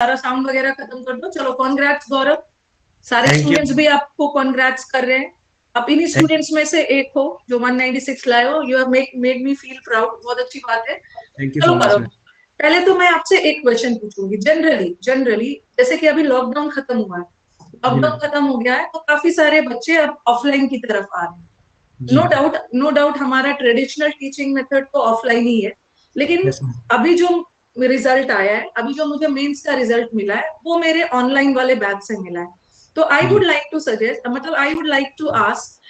सारा साउंड वगैरह खत्म कर दो। चलो कॉन्ग्रेट्स गौरव, सारे थैंक यू। स्टूडेंट्स भी आपको कॉन्ग्रेट्स कर रहे हैं। आप इन्हीं थैंक स्टूडेंट्स में से एक हो जो 196 लाए हो। You have made me feel proud, बहुत अच्छी बात है। यू चलो सो मच गौरव, मैम। पहले तो मैं आपसे एक क्वेश्चन पूछूंगी। जनरली जनरली जैसे कि अभी लॉकडाउन खत्म हुआ है, जी लॉकडाउन मैम। खत्म हो गया है तो काफी सारे बच्चे अब ऑफलाइन की तरफ आ रहे हैं। जी। नो डाउट हमारा ट्रेडिशनल टीचिंग मेथड तो ऑफलाइन ही है, लेकिन यस मैम। अभी जो रिजल्ट आया है, अभी जो मुझे मेंस का रिजल्ट मिला है, वो मेरे ऑनलाइन वाले बैच से मिला है। तो आई जी वुड लाइक टू सजेस्ट, मतलब I would like to ask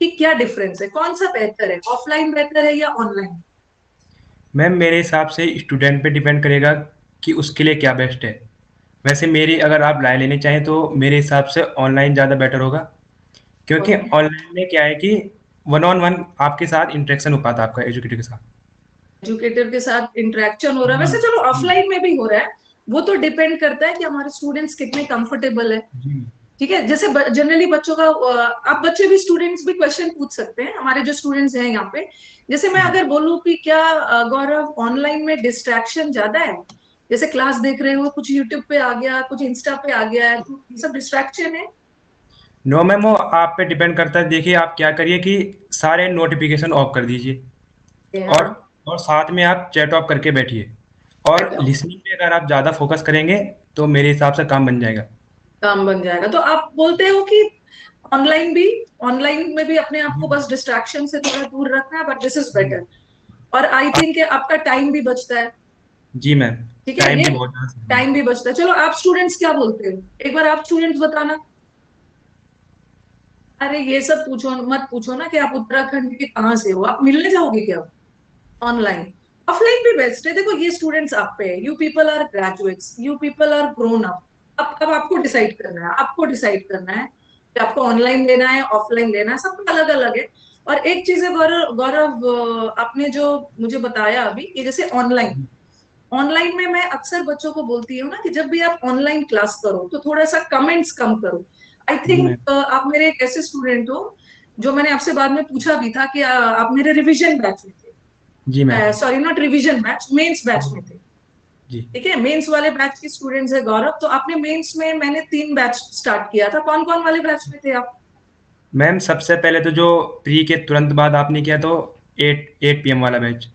कि क्या डिफरेंस है, कौन सा बेहतर है, ऑफलाइन बेहतर है या ऑनलाइन? मैम, मेरे हिसाब से स्टूडेंट पे डिपेंड करेगा कि उसके लिए क्या बेस्ट है। वैसे मेरी अगर आप राय लेनी चाहें तो मेरे हिसाब से ऑनलाइन ज़्यादा बेटर होगा, क्योंकि ऑनलाइन में क्या है कि वन ऑन वन आपके साथ इंटरेक्शन हो पाता है आपका एजुकेटर के साथ। एजुकेटर के साथ इंटरेक्शन हो रहा है, जी। वैसे चलो जी। ऑफलाइन में भी हो रहा है। वो तो डिपेंड करता है कि हमारे स्टूडेंट्स कितने कंफर्टेबल है। जी। ठीक है, जैसे जनरली बच्चों का आप बच्चे भी स्टूडेंट्स भी क्वेश्चन पूछ सकते हैं, हमारे जो स्टूडेंट्स हैं यहाँ पे। जैसे मैं अगर बोलूँ कि क्या गौरव ऑनलाइन में डिस्ट्रैक्शन ज्यादा है, जैसे क्लास देख रहे हो, कुछ यूट्यूब पे आ गया, कुछ इंस्टा पे आ गया है, तो ये सब डिस्ट्रैक्शन है? नो मैम, वो आप पे डिपेंड करता है। देखिए, आप क्या करिए कि सारे नोटिफिकेशन ऑफ कर दीजिए, और हाँ, साथ में आप चैट ऑफ करके बैठिए, और बेटा, लिसनिंग पे अगर आप ज़्यादा फोकस करेंगे तो मेरे हिसाब से काम बन जाएगा। काम बन जाएगा। तो आप बोलते हो कि ऑनलाइन भी, ऑनलाइन में भी अपने आप को बस डिस्ट्रैक्शन से थोड़ा दूर रखना है, बट दिस इज बेटर। और आई थिंक आपका टाइम भी बचता है। जी मैम। ठीक है, टाइम ये भी बहुत ज़्यादा सेव होगा। टाइम भी बचता है। चलो आप स्टूडेंट्स क्या बोलते हो, एक बार आप स्टूडेंट्स बताना। अरे ये सब पूछो मत, पूछो ना कि आप उत्तराखंड के कहाँ से हो, आप मिलने जाओगे क्या? ऑनलाइन, ऑफलाइन भी बेस्ट है। देखो ये स्टूडेंट्स आप पे है, you people are graduates, you people are grown up. अब आपको डिसाइड करना है, आपको डिसाइड करना है कि आपको ऑनलाइन लेना है ऑफलाइन लेना है, सबका अलग अलग है। और एक चीज है गौरव, गौरव आपने जो मुझे बताया अभी कि जैसे ऑनलाइन, ऑनलाइन में मैं अक्सर बच्चों को बोलती हूँ ना कि जब भी आप ऑनलाइन क्लास करो तो थोड़ा सा कमेंट्स कम करो। आई जी मैम। थिंक आप मेरे एक ऐसे स्टूडेंट हो जो मैंने आपसे बाद में पूछा भी था कि आप मेरे रिवीजन बैच में जी मैम। थे। Sorry, not revision batch, mains batch में थे। जी ठीक है, मेंस वाले बैच के स्टूडेंट्स है गौरव। तो आपने मेंस में, मैंने 3 बैच स्टार्ट किया था, कौन कौन वाले बैच में थे आप? मैम, सबसे पहले तो जो प्री के तुरंत बाद आपने किया तो 8 PM वाला बैच।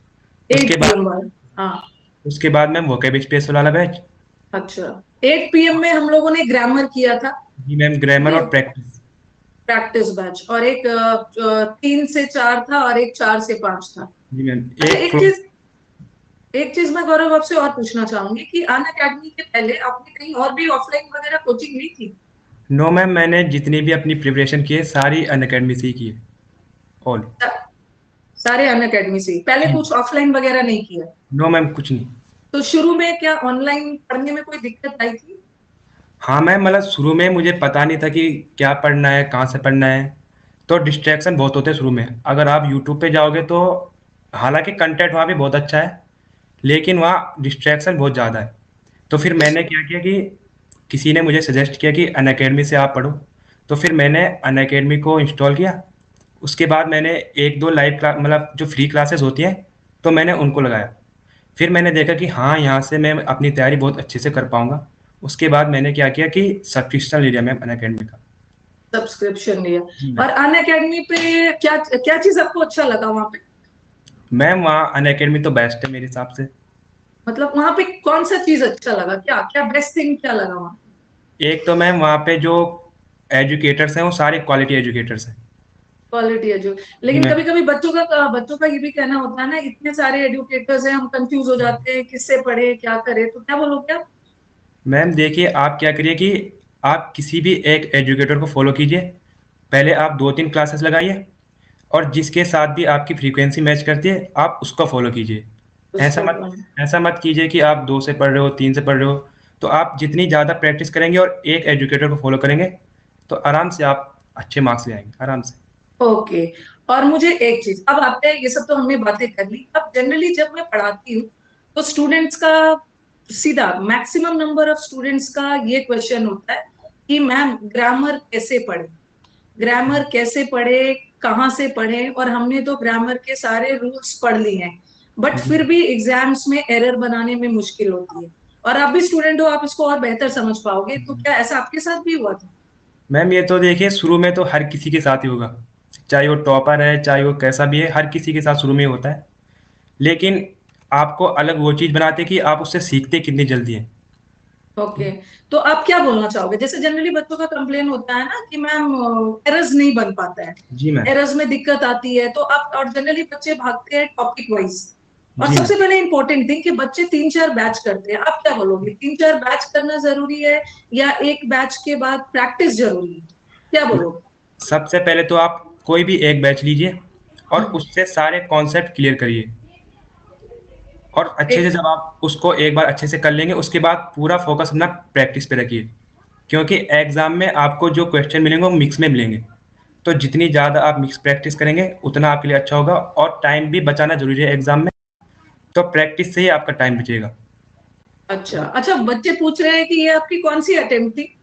उसके 8 PM बाद वाला, हाँ। मैम वोकेब स्पेस वाला बैच। अच्छा, 8 PM में हम लोगों ने ग्रामर किया था। जी मैम, ठीक ग्रामर है, और प्रैक्टिस। Practice batch. और एक 3 से 4 था और एक 4 से 5 था। जी मैम। अच्छा, एक क्लोज। एक चीज मैं गौरव आपसे और पूछना चाहूंगी कि अन अकेडमी के पहले आपने कहीं और भी ऑफलाइन वगैरह कोचिंग ली थी? नो मैम, मैंने जितनी भी अपनी प्रिपरेशन की है सारी अनअकैडमी से ही की है। ऑल। सारे अन अकेडमी से ही? पहले जी। कुछ ऑफलाइन वगैरह नहीं किया? नो मैम, कुछ नहीं। तो शुरू में क्या ऑनलाइन पढ़ने में कोई दिक्कत आई थी? हाँ मैम, मतलब शुरू में मुझे पता नहीं था कि क्या पढ़ना है, कहाँ से पढ़ना है। तो डिस्ट्रैक्शन बहुत होते हैं शुरू में। अगर आप यूट्यूब पे जाओगे तो हालांकि कंटेंट वहाँ भी बहुत अच्छा है, लेकिन वहाँ डिस्ट्रैक्शन बहुत ज़्यादा है। तो फिर मैंने क्या किया कि किसी ने मुझे सजेस्ट किया कि अनअकैडमी से आप पढ़ो। तो फिर मैंने अनअकैडमी को इंस्टॉल किया। उसके बाद मैंने एक दो लाइव क्लास, मतलब जो फ्री क्लासेस होती हैं, तो मैंने उनको लगाया। फिर मैंने देखा कि हाँ, यहाँ से मैं अपनी तैयारी बहुत अच्छे से कर पाऊँगा। उसके बाद मैंने क्या किया कि सब्सक्रिप्शन ले लिया मैम अनअकैडमी का। सब्सक्रिप्शन लिया? जी मैम। और अन अकेडमी पे क्या क्या चीज आपको अच्छा लगा वहां पे? मैम, वहाँ अनअकैडमी तो बेस्ट है मेरे हिसाब से। मतलब वहां पे कौन सा चीज अच्छा लगा, क्या क्या बेस्ट थिंग क्या लगा वहां? एक तो मैम वहाँ पे जो एजुकेटर्स हैं वो सारे क्वालिटी एजुकेटर्स हैं। क्वालिटी है जो, जी लेकिन मैम। कभी कभी बच्चों का ये भी कहना होता है ना, इतने सारे एडुकेटर्स हैं, हम कंफ्यूज हो जाते हैं किससे पढ़े क्या करे, तो क्या बोलोगे आप? मैम देखिए, आप क्या करिए कि आप किसी भी एक एजुकेटर को फॉलो कीजिए। पहले आप 2-3 क्लासेस लगाइए, और जिसके साथ भी आपकी फ्रीक्वेंसी मैच करती है आप उसको फॉलो कीजिए। ऐसा उसको मत ऐसा मत कीजिए कि आप 2 से पढ़ रहे हो, 3 से पढ़ रहे हो। तो आप जितनी ज़्यादा प्रैक्टिस करेंगे और एक एजुकेटर को फॉलो करेंगे तो आराम से आप अच्छे मार्क्स ले आएंगे आराम से। ओके। और मुझे एक चीज अब आते हैं, ये सब तो हमने बातें कर ली। अब जनरली जब मैं पढ़ाती हूँ तो स्टूडेंट्स का सीधा मैक्सिमम नंबर ऑफ स्टूडेंट्स का ये क्वेश्चन होता है कि मैम ग्रामर कैसे पढ़े, ग्रामर कैसे पढ़े, कहाँ से पढ़े? और हमने तो ग्रामर के सारे रूल्स पढ़ लिए हैं, बट जी। फिर भी एग्जाम्स में एरर बनाने में मुश्किल होती है। और आप भी स्टूडेंट हो, आप इसको और बेहतर समझ पाओगे। तो क्या ऐसा आपके साथ भी हुआ था? मैम ये तो देखिए शुरू में तो हर किसी के साथ ही होगा, चाहे वो टॉपर है चाहे वो कैसा भी है, हर किसी के साथ शुरू में होता है। लेकिन आपको अलग वो चीज़ बनाती है कि आप उससे सीखते कितनी जल्दी हैं। ओके। तो आप क्या बोलना चाहोगे? जैसे जनरली बच्चों का कंप्लेन होता है ना कि मैम एरर्स नहीं बन पाता है, जी मैम। एरर्स में दिक्कत आती है, तो आप, और जनरली बच्चे भागते हैं टॉपिक वाइज। और जी मैम। सबसे पहले इंपॉर्टेंट थिंग कि बच्चे 3-4 बैच करते हैं। आप क्या बोलोगे, 3-4 बैच करना जरूरी है या एक बैच के बाद प्रैक्टिस जरूरी है? क्या बोलोगे? सबसे पहले तो आप कोई भी एक बैच लीजिए और हम्म, उससे सारे कॉन्सेप्ट क्लियर करिए, और अच्छे से एक जब आप उसको एक बार अच्छे से कर लेंगे उसके बाद पूरा फोकस अपना प्रैक्टिस पे रखिए, क्योंकि एग्जाम में आपको जो क्वेश्चन मिलेंगे वो मिक्स में मिलेंगे। तो जितनी ज़्यादा आप मिक्स प्रैक्टिस करेंगे उतना आपके लिए अच्छा होगा, और टाइम भी बचाना जरूरी है एग्जाम में, तो प्रैक्टिस से ही आपका टाइम बचेगा। अच्छा अच्छा, बच्चे पूछ रहे हैं कि ये आपकी कौन सी अटेम्प्ट थी?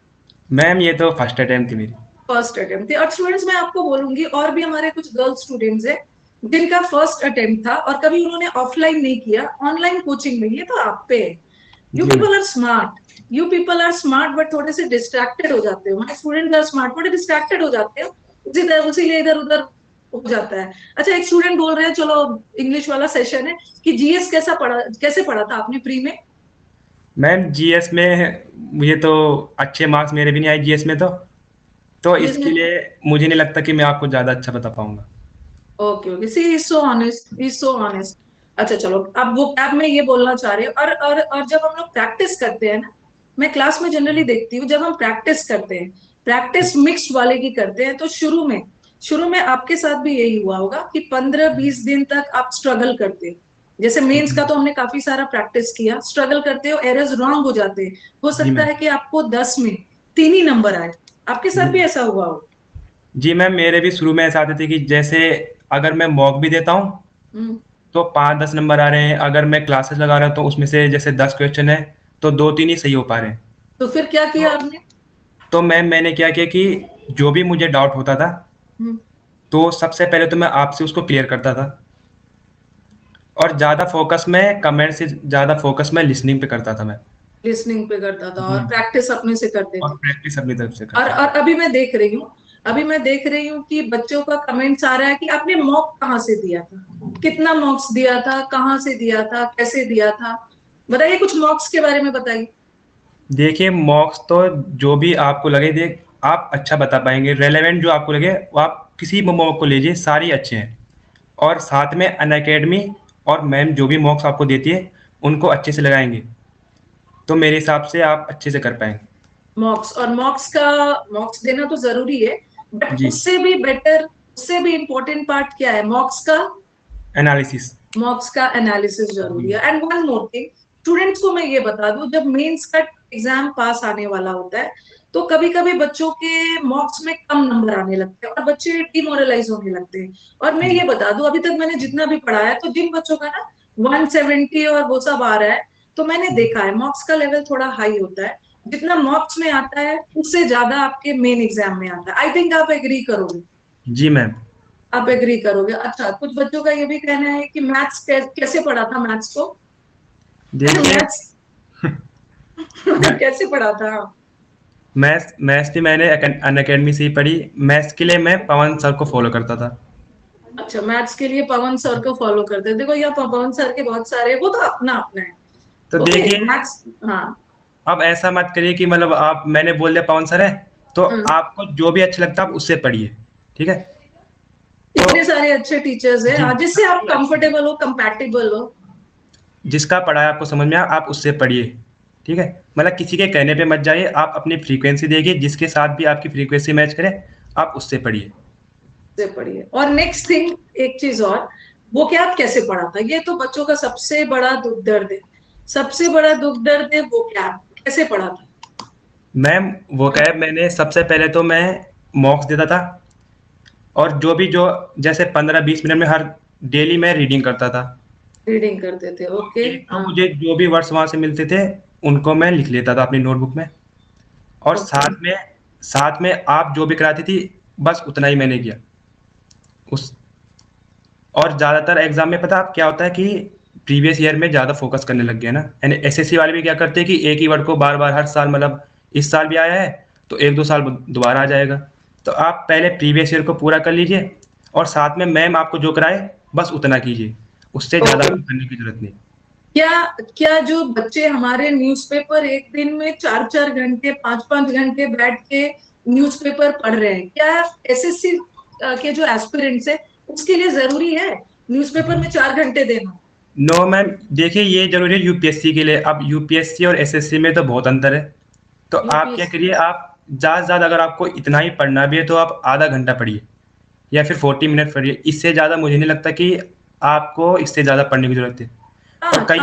मैम ये तो फर्स्ट अटेम्प्ट थी मेरी। फर्स्ट अटेम्प्ट थी। और स्टूडेंट्स मैं आपको बोलूंगी, और भी हमारे कुछ गर्ल स्टूडेंट्स हैं जिनका फर्स्ट अटेम्प्ट था और कभी उन्होंने ऑफलाइन नहीं किया, ऑनलाइन कोचिंग में। ये तो आप पे है। यू जी ma'am. People are smart, you people are smart, but थोड़े से डिस्ट्रैक्टेड हो जाते हो। माय स्टूडेंट आर स्मार्ट, थोड़े डिस्ट्रैक्टेड हो जाते हो, उसी लिए इधर उधर हो जाता है। अच्छा, एक स्टूडेंट बोल रहे हैं, चलो इंग्लिश वाला सेशन है, कि जीएस कैसे पढ़ा था आपने प्री में? मैम जीएस में मुझे तो अच्छे मार्क्स मेरे भी नहीं आए जीएस में, तो जीएस इसके में? लिए मुझे नहीं लगता कि मैं आपको ज़्यादा अच्छा बता पाऊंगा। Okay okay, she is so honest, is so honest. अच्छा चलो, अब वो कैब में ये बोलना चाह रही हूँ। और जब हम लोग प्रैक्टिस करते हैं ना, मैं क्लास में जनरली देखती हूँ, जब हम प्रैक्टिस करते हैं, प्रैक्टिस मिक्स्ड वाले की करते हैं, तो शुरू में आपके साथ भी यही हुआ होगा कि 15-20 दिन तक आप स्ट्रगल करते हो। जैसे मेंस का तो हमने काफी सारा प्रैक्टिस किया, स्ट्रगल करते हो, एरर्स रॉन्ग हो जाते हैं, हो जी सकता मैम। है कि आपको 10 में 3 ही नंबर आए। आपके साथ भी ऐसा हुआ हो? जी मैम, मेरे भी शुरू में ऐसा आते थे कि जैसे अगर मैं मॉक भी देता हूँ हम्म। तो 5-10 नंबर आ रहे हैं, अगर मैं क्लासेस लगा रहा हूँ तो उसमें से जैसे 10 क्वेश्चन है तो 2-3 ही सही हो पा रहे हैं। तो फिर क्या किया तो आपने? तो मैंने क्या किया कि जो भी मुझे डाउट होता था हम्म। तो सबसे पहले तो मैं आपसे उसको क्लियर करता था, और ज़्यादा फोकस मैं कमेंट से ज़्यादा फोकस मैं लिसनिंग पे करता था मैं। लिसनिंग पे करता था जी। और प्रैक्टिस अपने से करते और थे। प्रैक्टिस अपनी तरफ से और करता था। अभी मैं देख रही हूँ कि बच्चों का कमेंट्स आ रहा है कि आपने मॉक कहाँ से दिया था, कितना मॉक्स दिया था, कहाँ से दिया था, कैसे दिया था? बताइए, कुछ मॉक्स के बारे में बताइए। देखिए मॉक्स तो जो भी आपको लगे देख आप अच्छा बता पाएंगे, रेलेवेंट जो आपको लगे वो आप किसी भी मॉक को लीजिए, सारी अच्छे हैं। और साथ में अनअकैडमी और मैम जो भी मॉक्स आपको देती है उनको अच्छे से लगाएंगे, तो मेरे हिसाब से आप अच्छे से कर पाएंगे। मॉक्स, और मॉक्स देना तो जरूरी है, बट जी। उससे भी बेटर, उससे भी इम्पोर्टेंट पार्ट क्या है मॉक्स का? एनालिसिस। मॉक्स का एनालिसिस जी। जरूरी है। And one more thing, students को मैं ये बता दूं, जब मेंस का एग्जाम पास आने वाला होता है, तो कभी कभी बच्चों के मॉक्स में कम नंबर आने लगते हैं और बच्चे डिमोरलाइज होने लगते हैं। और मैं जी। ये बता दूं, अभी तक मैंने जितना भी पढ़ा है, तो जिन बच्चों का ना 170 और वो सब आ रहा है, तो मैंने देखा है मॉक्स का लेवल थोड़ा हाई होता है। जितना मॉक्स में आता है उससे ज्यादा आपके मेन एग्जाम में आता है। आई थिंक आप एग्री करोगे। जी मैम। आप एग्री करोगे। अच्छा, कुछ बच्चों का ये भी कहना है कि मैथ्स कैसे पढ़ा था मैथ्स को? देखिए मैथ्स मैं कैसे पढ़ा था? मैथ्स मैथ्स भी मैंने अनअकैडमी से ही पढ़ी। मैथ्स के लिए मैं पवन सर को फॉलो करता था। अच्छा, मैथ्स के लिए पवन सर को फॉलो करते हैं। देखो, यहाँ पवन सर के बहुत सारे, वो तो अपना अपना है। तो ओके, देखिए मैथ्स। हाँ। अब ऐसा मत करिए कि मतलब आप मैंने बोल दिया पवन सर है तो हम्म। आपको जो भी अच्छा लगता है आप उससे पढ़िए, ठीक है। तो इतने सारे अच्छे टीचर्स हैं, जी, जिससे आप सारी अच्छी है। कंफर्टेबल हो, कंपैटिबल हो। जिसका पढ़ाया आपको समझ में आया आप उससे पढ़िए, ठीक है। मतलब किसी के कहने पे मत जाइए, आप अपनी फ्रीक्वेंसी देखिए, जिसके साथ भी आपकी फ्रीक्वेंसी मैच करे आप उससे पढ़िए। से पढ़िए। और नेक्स्ट थिंग, एक चीज और, वो क्या, आप कैसे पढ़ा था, ये तो बच्चों का सबसे बड़ा दुख दर्द है। सबसे बड़ा दुख दर्द है वो, क्या कैसे पढ़ा था? मैम वो क्या है, मैंने सबसे पहले तो मैं मॉक्स देता था, और जो जैसे 15-20 मिनट में हर डेली मैं रीडिंग करता था। रीडिंग करते थे, ओके। एक तो हाँ। मुझे जो भी वर्ड्स वहाँ से मिलते थे उनको मैं लिख लेता था अपनी नोटबुक में, और ओके। साथ में आप जो भी कराती थी बस उतना ही मैंने किया उस। और ज़्यादातर एग्जाम में पता आप क्या होता है कि प्रीवियस ईयर में ज़्यादा फोकस करने लग गए ना। यानी एसएससी वाले भी क्या करते हैं कि एक ही वर्ड को बार बार हर साल, मतलब इस साल भी आया है तो एक दो साल दोबारा आ जाएगा। तो आप पहले प्रीवियस ईयर को पूरा कर लीजिए और साथ में मैम आपको जो कराए बस उतना कीजिए, उससे ज़्यादा ओके। करने की जरूरत नहीं। क्या क्या जो बच्चे हमारे न्यूज़पेपर एक दिन में 4-4 घंटे 5-5 घंटे बैठ के न्यूज़पेपर पढ़ रहे हैं, क्या एसएससी के जो एस्पिरेंट्स है उसके लिए जरूरी है न्यूज़पेपर में 4 घंटे देना? नो मैम, देखिए ये जरूरी है यूपीएससी के लिए। अब यूपीएससी और एसएससी में तो बहुत अंतर है। तो आप क्या यूपीएससी। करिए, आप ज़्यादा से ज़्यादा अगर आपको इतना ही पढ़ना भी है तो आप आधा घंटा पढ़िए या फिर 40 मिनट पढ़िए। इससे ज़्यादा मुझे नहीं लगता कि आपको इससे ज़्यादा पढ़ने की जरूरत है। और हाँ, कई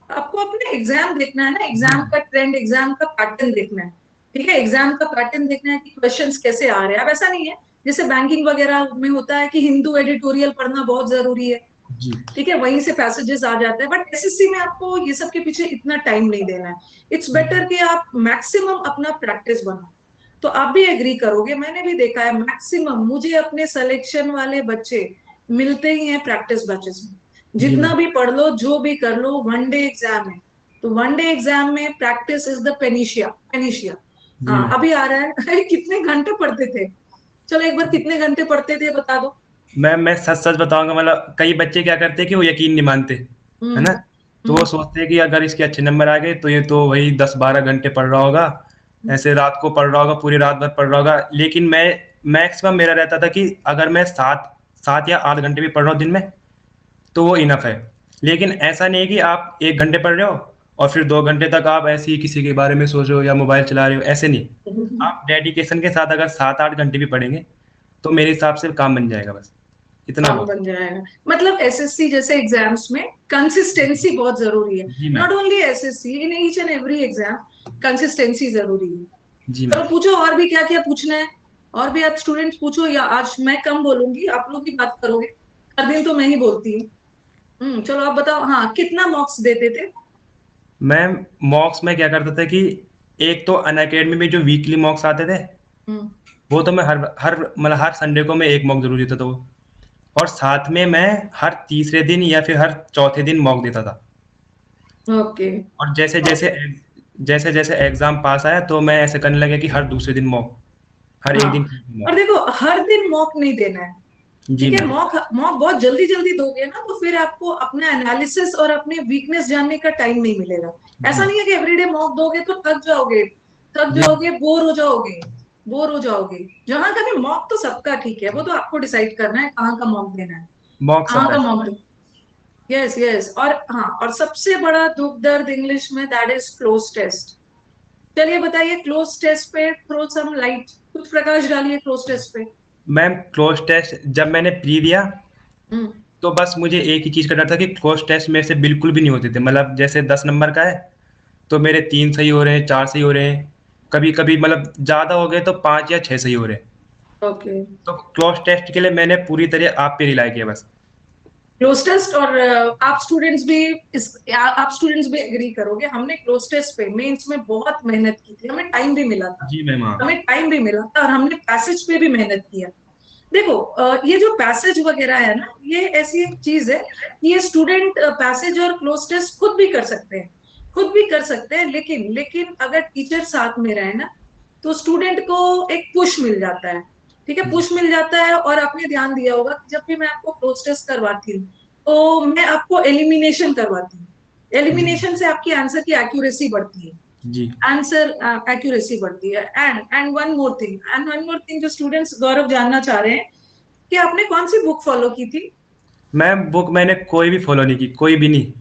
आपको अपने एग्जाम देखना है ना, जी एग्जाम का ट्रेंड, एग्जाम का पैटर्न देखना है। ठीक है, एग्जाम का पैटर्न देखना है कि क्वेश्चंस कैसे आ रहे हैं। अब ऐसा नहीं है जैसे बैंकिंग वगैरह में होता है कि हिंदू एडिटोरियल पढ़ना बहुत जरूरी है, जी ठीक है, वहीं से पैसेजेस आ जाते हैं। बट एसएससी में आपको ये सब के पीछे इतना टाइम नहीं देना है। इट्स बेटर कि आप मैक्सिमम अपना प्रैक्टिस बनाओ। तो आप भी एग्री करोगे, मैंने भी देखा है मैक्सिमम मुझे अपने सिलेक्शन वाले बच्चे मिलते ही हैं प्रैक्टिस बैचेस में। जी जितना मैम। भी पढ़ लो, जो भी कर लो, वन डे एग्जाम है तो वन डे एग्जाम में practice is the panacea panacea. जी हाँ, मैम। अभी आ रहा है। अरे कितने घंटे पढ़ते थे? चलो एक बार कितने घंटे पढ़ते थे बता दो। मैं सच सच बताऊंगा, मतलब कई बच्चे क्या करते हैं कि वो यकीन नहीं मानते, है हम्म। ना। तो वो हम्म। सोचते हैं कि अगर इसके अच्छे नंबर आ गए तो ये तो वही 10-12 घंटे पढ़ रहा होगा, ऐसे रात को पढ़ रहा होगा, पूरी रात भर पढ़ रहा होगा। लेकिन मैं मैक्सिमम मेरा रहता था कि अगर मैं 7 या 8 घंटे भी पढ़ रहा हूँ दिन में तो वो इनफ है। लेकिन ऐसा नहीं है कि आप 1 घंटे पढ़ रहे हो और फिर 2 घंटे तक आप ऐसे ही किसी के बारे में सोच रहे हो या मोबाइल चला रहे हो, ऐसे नहीं। आप डेडिकेशन के साथ अगर 7-8 घंटे भी पढ़ेंगे तो मेरे हिसाब से काम बन जाएगा, बस इतना काम बहुत। बन जाएगा। मतलब एसएससी जैसे एग्जाम्स में कंसिस्टेंसी बहुत जरूरी है। जी ma'am. Not only SSC, in each and every exam consistency जरूरी है। जी चलो मैम। पूछो और भी क्या क्या पूछना है। और भी आप स्टूडेंट्स पूछो, या आज मैं कम बोलूंगी, आप लोग ही बात करोगे। हर दिन तो मैं ही बोलती हूँ। चलो आप बताओ, हाँ कितना मार्क्स देते थे? मैम मॉक्स में क्या करता था कि एक तो अनअकैडमी में जो वीकली मॉक्स आते थे हम्म। वो तो मैं हर हर मतलब हर संडे को मैं एक मॉक जरूर देता था वो। और साथ में मैं हर तीसरे दिन या फिर हर चौथे दिन मॉक देता था। ओके। और जैसे जैसे एग्जाम पास आया तो मैं ऐसे करने लगा कि हर दूसरे दिन मॉक, हर एक हाँ, दिन और मॉक। देखो हर दिन मॉक नहीं देना है। जी ठीक है, मैम। मॉक मॉक बहुत जल्दी जल्दी दोगे ना तो फिर आपको अपना एनालिसिस और अपने वीकनेस जानने का टाइम नहीं मिलेगा। ऐसा जी नहीं है कि एवरीडे मॉक दोगे तो थक जाओगे, थक जी जाओगे, बोर हो जाओगे, बोर हो जाओगे। जहां का भी मॉक तो सबका ठीक है, वो तो आपको डिसाइड करना है कहाँ का मॉक देना है, मॉक सब कहाँ का बेस्ट। मॉक। Yes yes. और हाँ, और सबसे बड़ा दुख दर्द इंग्लिश में, दैट इज क्लोज टेस्ट। चलिए बताइए, क्लोज टेस्ट पे थ्रो सम लाइट, कुछ प्रकाश डालिए क्लोज टेस्ट पे। मैम क्लोज टेस्ट जब मैंने प्री दिया हम्म। तो बस मुझे एक ही चीज़ का डर था कि क्लोज टेस्ट मेरे से बिल्कुल भी नहीं होते थे। मतलब जैसे 10 नंबर का है तो मेरे 3 सही हो रहे हैं, 4 सही हो रहे हैं, कभी कभी मतलब ज़्यादा हो गए तो 5 या 6 सही हो रहे हैं। ओके। तो क्लोज टेस्ट के लिए मैंने पूरी तरह आप पे रिलाई किया बस। क्लोज टेस्ट, और आप स्टूडेंट्स भी एग्री करोगे, हमने क्लोज टेस्ट पे मेंस में बहुत मेहनत की थी, हमें टाइम भी मिला था। जी मैम। हाँ हमें टाइम भी मिला था और हमने पैसेज पे भी मेहनत किया। देखो ये जो पैसेज वगैरह है ना, ये ऐसी एक चीज है कि ये स्टूडेंट पैसेज और क्लोज टेस्ट खुद भी कर सकते हैं, खुद भी कर सकते हैं। लेकिन लेकिन अगर टीचर साथ में रहे ना तो स्टूडेंट को एक पुश मिल जाता है। ठीक है, जी पुश मिल जाता है। और आपने ध्यान दिया होगा कि जब भी मैं आपको क्लोज टेस्ट करवाती हूँ तो मैं आपको एलिमिनेशन करवाती हूँ। जी एलिमिनेशन से आपकी आंसर की एक्यूरेसी बढ़ती है, जी आंसर एक्यूरेसी बढ़ती है। एंड वन मोर थिंग जो स्टूडेंट्स गौरव जानना चाह रहे हैं कि आपने कौन सी बुक फॉलो की थी? मैम बुक मैंने कोई भी फॉलो नहीं की, कोई भी नहीं।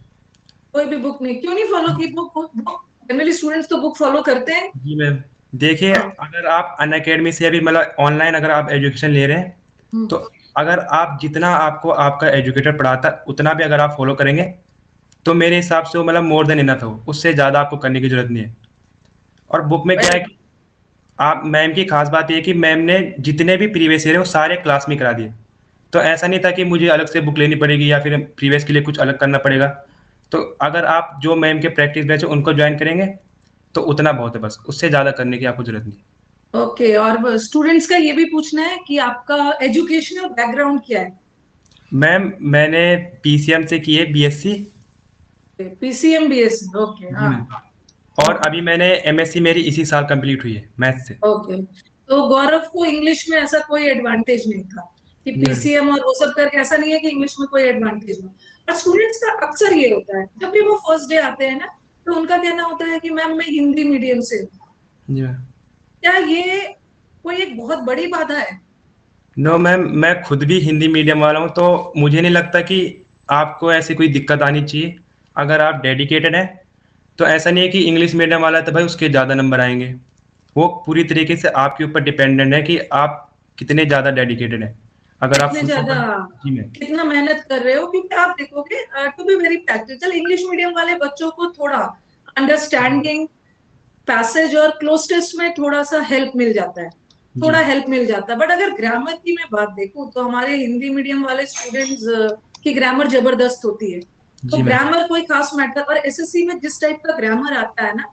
कोई भी बुक नहीं? क्यों नहीं फॉलो की बुक? बुक जनरली स्टूडेंट्स तो बुक फॉलो करते हैं। जी मैम। देखिए हाँ। अगर आप अनअकैडमी से अभी मतलब ऑनलाइन अगर आप एजुकेशन ले रहे हैं हम्म। तो अगर आप जितना आपको आपका एजुकेटर पढ़ाता है उतना भी अगर आप फॉलो करेंगे तो मेरे हिसाब से वो मतलब मोर देन इनफ है, उससे ज़्यादा आपको करने की जरूरत नहीं है। और बुक में क्या है कि आप मैम की खास बात ये है कि मैम ने जितने भी प्रीवियस ईयर है वो सारे क्लास में करा दिए। तो ऐसा नहीं था कि मुझे अलग से बुक लेनी पड़ेगी या फिर प्रीवियस के लिए कुछ अलग करना पड़ेगा। तो अगर आप जो मैम के प्रैक्टिस बैच है उनको ज्वाइन करेंगे तो उतना बहुत है, बस उससे ज़्यादा करने की आपको जरूरत नहीं। ओके। और स्टूडेंट्स का ये भी पूछना है कि आपका एजुकेशनल बैकग्राउंड क्या है? मैम मैंने पीसीएम से की है बीएससी। पीसीएम बीएससी, ओके, जी हाँ। मैम। और अभी मैंने एमएससी मेरी इसी साल कंप्लीट हुई है मैथ से। ओके, तो गौरव को इंग्लिश में ऐसा कोई एडवांटेज नहीं था कि जी मैम। पीसीएम और वो सब करके, ऐसा नहीं है कि इंग्लिश में कोई एडवांटेज हो। और स्टूडेंट्स का अक्सर ये होता है, जब भी वो फर्स्ट डे आते हैं ना, तो उनका कहना होता है कि मैम मैं हिंदी मीडियम से हूँ। जी मैम। क्या ये कोई एक बहुत बड़ी बाधा है? नो मैम, मैं खुद भी हिंदी मीडियम वाला हूँ, तो मुझे नहीं लगता कि आपको ऐसी कोई दिक्कत आनी चाहिए। अगर आप डेडिकेटेड हैं तो ऐसा नहीं है कि इंग्लिश मीडियम वाला है तो भाई उसके ज़्यादा नंबर आएंगे। वो पूरी तरीके से आपके ऊपर डिपेंडेंट है कि आप कितने ज़्यादा डेडिकेटेड हैं। अगर आप कितने फुल ज्यादा, फोकस। जी मैम। कितना मेहनत कर रहे हो, क्योंकि आप देखोगे, to be very practical, English medium वाले बच्चों को थोड़ा अंडरस्टैंडिंग, पैसेज और क्लोज टेस्ट में थोड़ा सा हेल्प मिल जाता है, जी थोड़ा हेल्प मिल जाता है। बट अगर ग्रामर की मैं बात देखूं, तो हमारे हिंदी मीडियम वाले स्टूडेंट्स की ग्रामर जबरदस्त होती है। तो जी मैम। ग्रामर कोई खास मैटर, और एसएससी में जिस टाइप का ग्रामर आता है ना,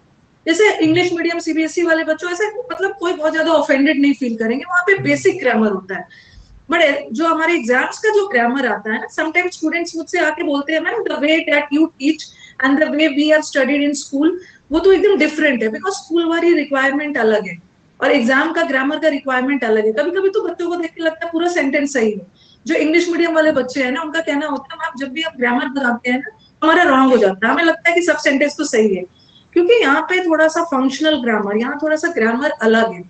जैसे इंग्लिश मीडियम सीबीएसई वाले बच्चों, ऐसे मतलब कोई बहुत ज्यादा ऑफेंडेड नहीं फील करेंगे, वहां पे बेसिक ग्रामर होता है। बट जो हमारे एग्जाम्स का जो ग्रामर आता है ना, समटाइम्स स्टूडेंट्स मुझसे आके बोलते हैं, ma'am the way that you teach and the way we have studied in school, वो तो एकदम डिफरेंट है, बिकॉज स्कूल वाली रिक्वायरमेंट अलग है और एग्जाम का ग्रामर का रिक्वायरमेंट अलग है। कभी कभी तो बच्चों को देख के लगता है पूरा सेंटेंस सही है। जो इंग्लिश मीडियम वाले बच्चे हैं ना, उनका कहना होता है, मैम जब भी आप ग्रामर बनाते हैं ना, हमारा रॉन्ग हो जाता है, हमें लगता है कि सब सेंटेंस तो सही है, क्योंकि यहाँ पे थोड़ा सा फंक्शनल ग्रामर, यहाँ थोड़ा सा ग्रामर अलग है।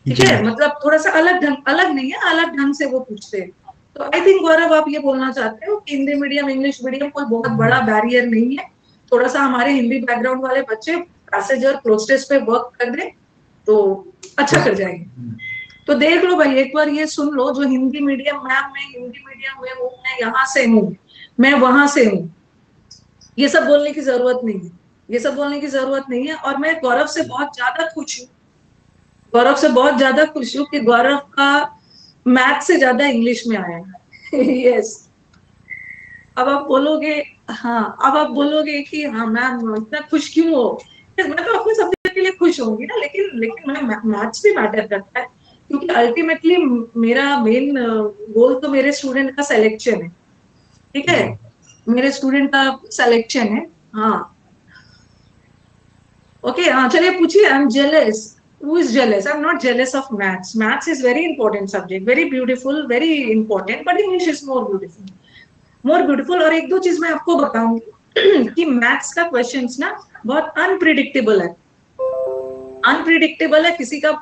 ठीक जी है, मैम। मतलब थोड़ा सा अलग ढंग, अलग नहीं है, अलग ढंग से वो पूछते हैं। तो आई थिंक गौरव, आप ये बोलना चाहते हो कि हिंदी मीडियम इंग्लिश मीडियम कोई बहुत बड़ा बैरियर नहीं है। थोड़ा सा हमारे हिंदी बैकग्राउंड वाले बच्चे पैसेज और प्रोसेस पे वर्क कर दें तो अच्छा कर जाएंगे। तो देख लो भाई, एक बार ये सुन लो, जो हिंदी मीडियम, मैम मैं हिंदी मीडियम में हूँ, मैं यहाँ से हूँ, मैं वहां से हूँ, ये सब बोलने की जरूरत नहीं है, ये सब बोलने की जरूरत नहीं है। और मैं गौरव से बहुत ज्यादा खुश हूँ, गौरव से बहुत ज्यादा खुश हूँ कि गौरव का मैथ से ज्यादा इंग्लिश में आया है। यस। अब आप बोलोगे, हाँ, अब आप बोलोगे कि हाँ मैम इतना खुश क्यों हो? Yes, मैं तो अपने सब्जेक्ट के लिए खुश होंगी ना, लेकिन लेकिन मैं मैथ्स भी मैटर करता है, क्योंकि अल्टीमेटली मेरा मेन गोल तो मेरे स्टूडेंट का सिलेक्शन है। ठीक है, जी। मेरे स्टूडेंट का सिलेक्शन है। हाँ, ओके, हाँ, चलिए पूछिए। I am jealous, who is jealous? I'm not jealous of maths. Maths is very important subject, very beautiful, very important, but English is more beautiful, more beautiful। और एक दो चीज मैं आपको बताऊंगी कि मैथ्स का क्वेश्चंस ना बहुत अनप्रिडिक्टेबल है, अनप्रिडिक्टेबल है। किसी का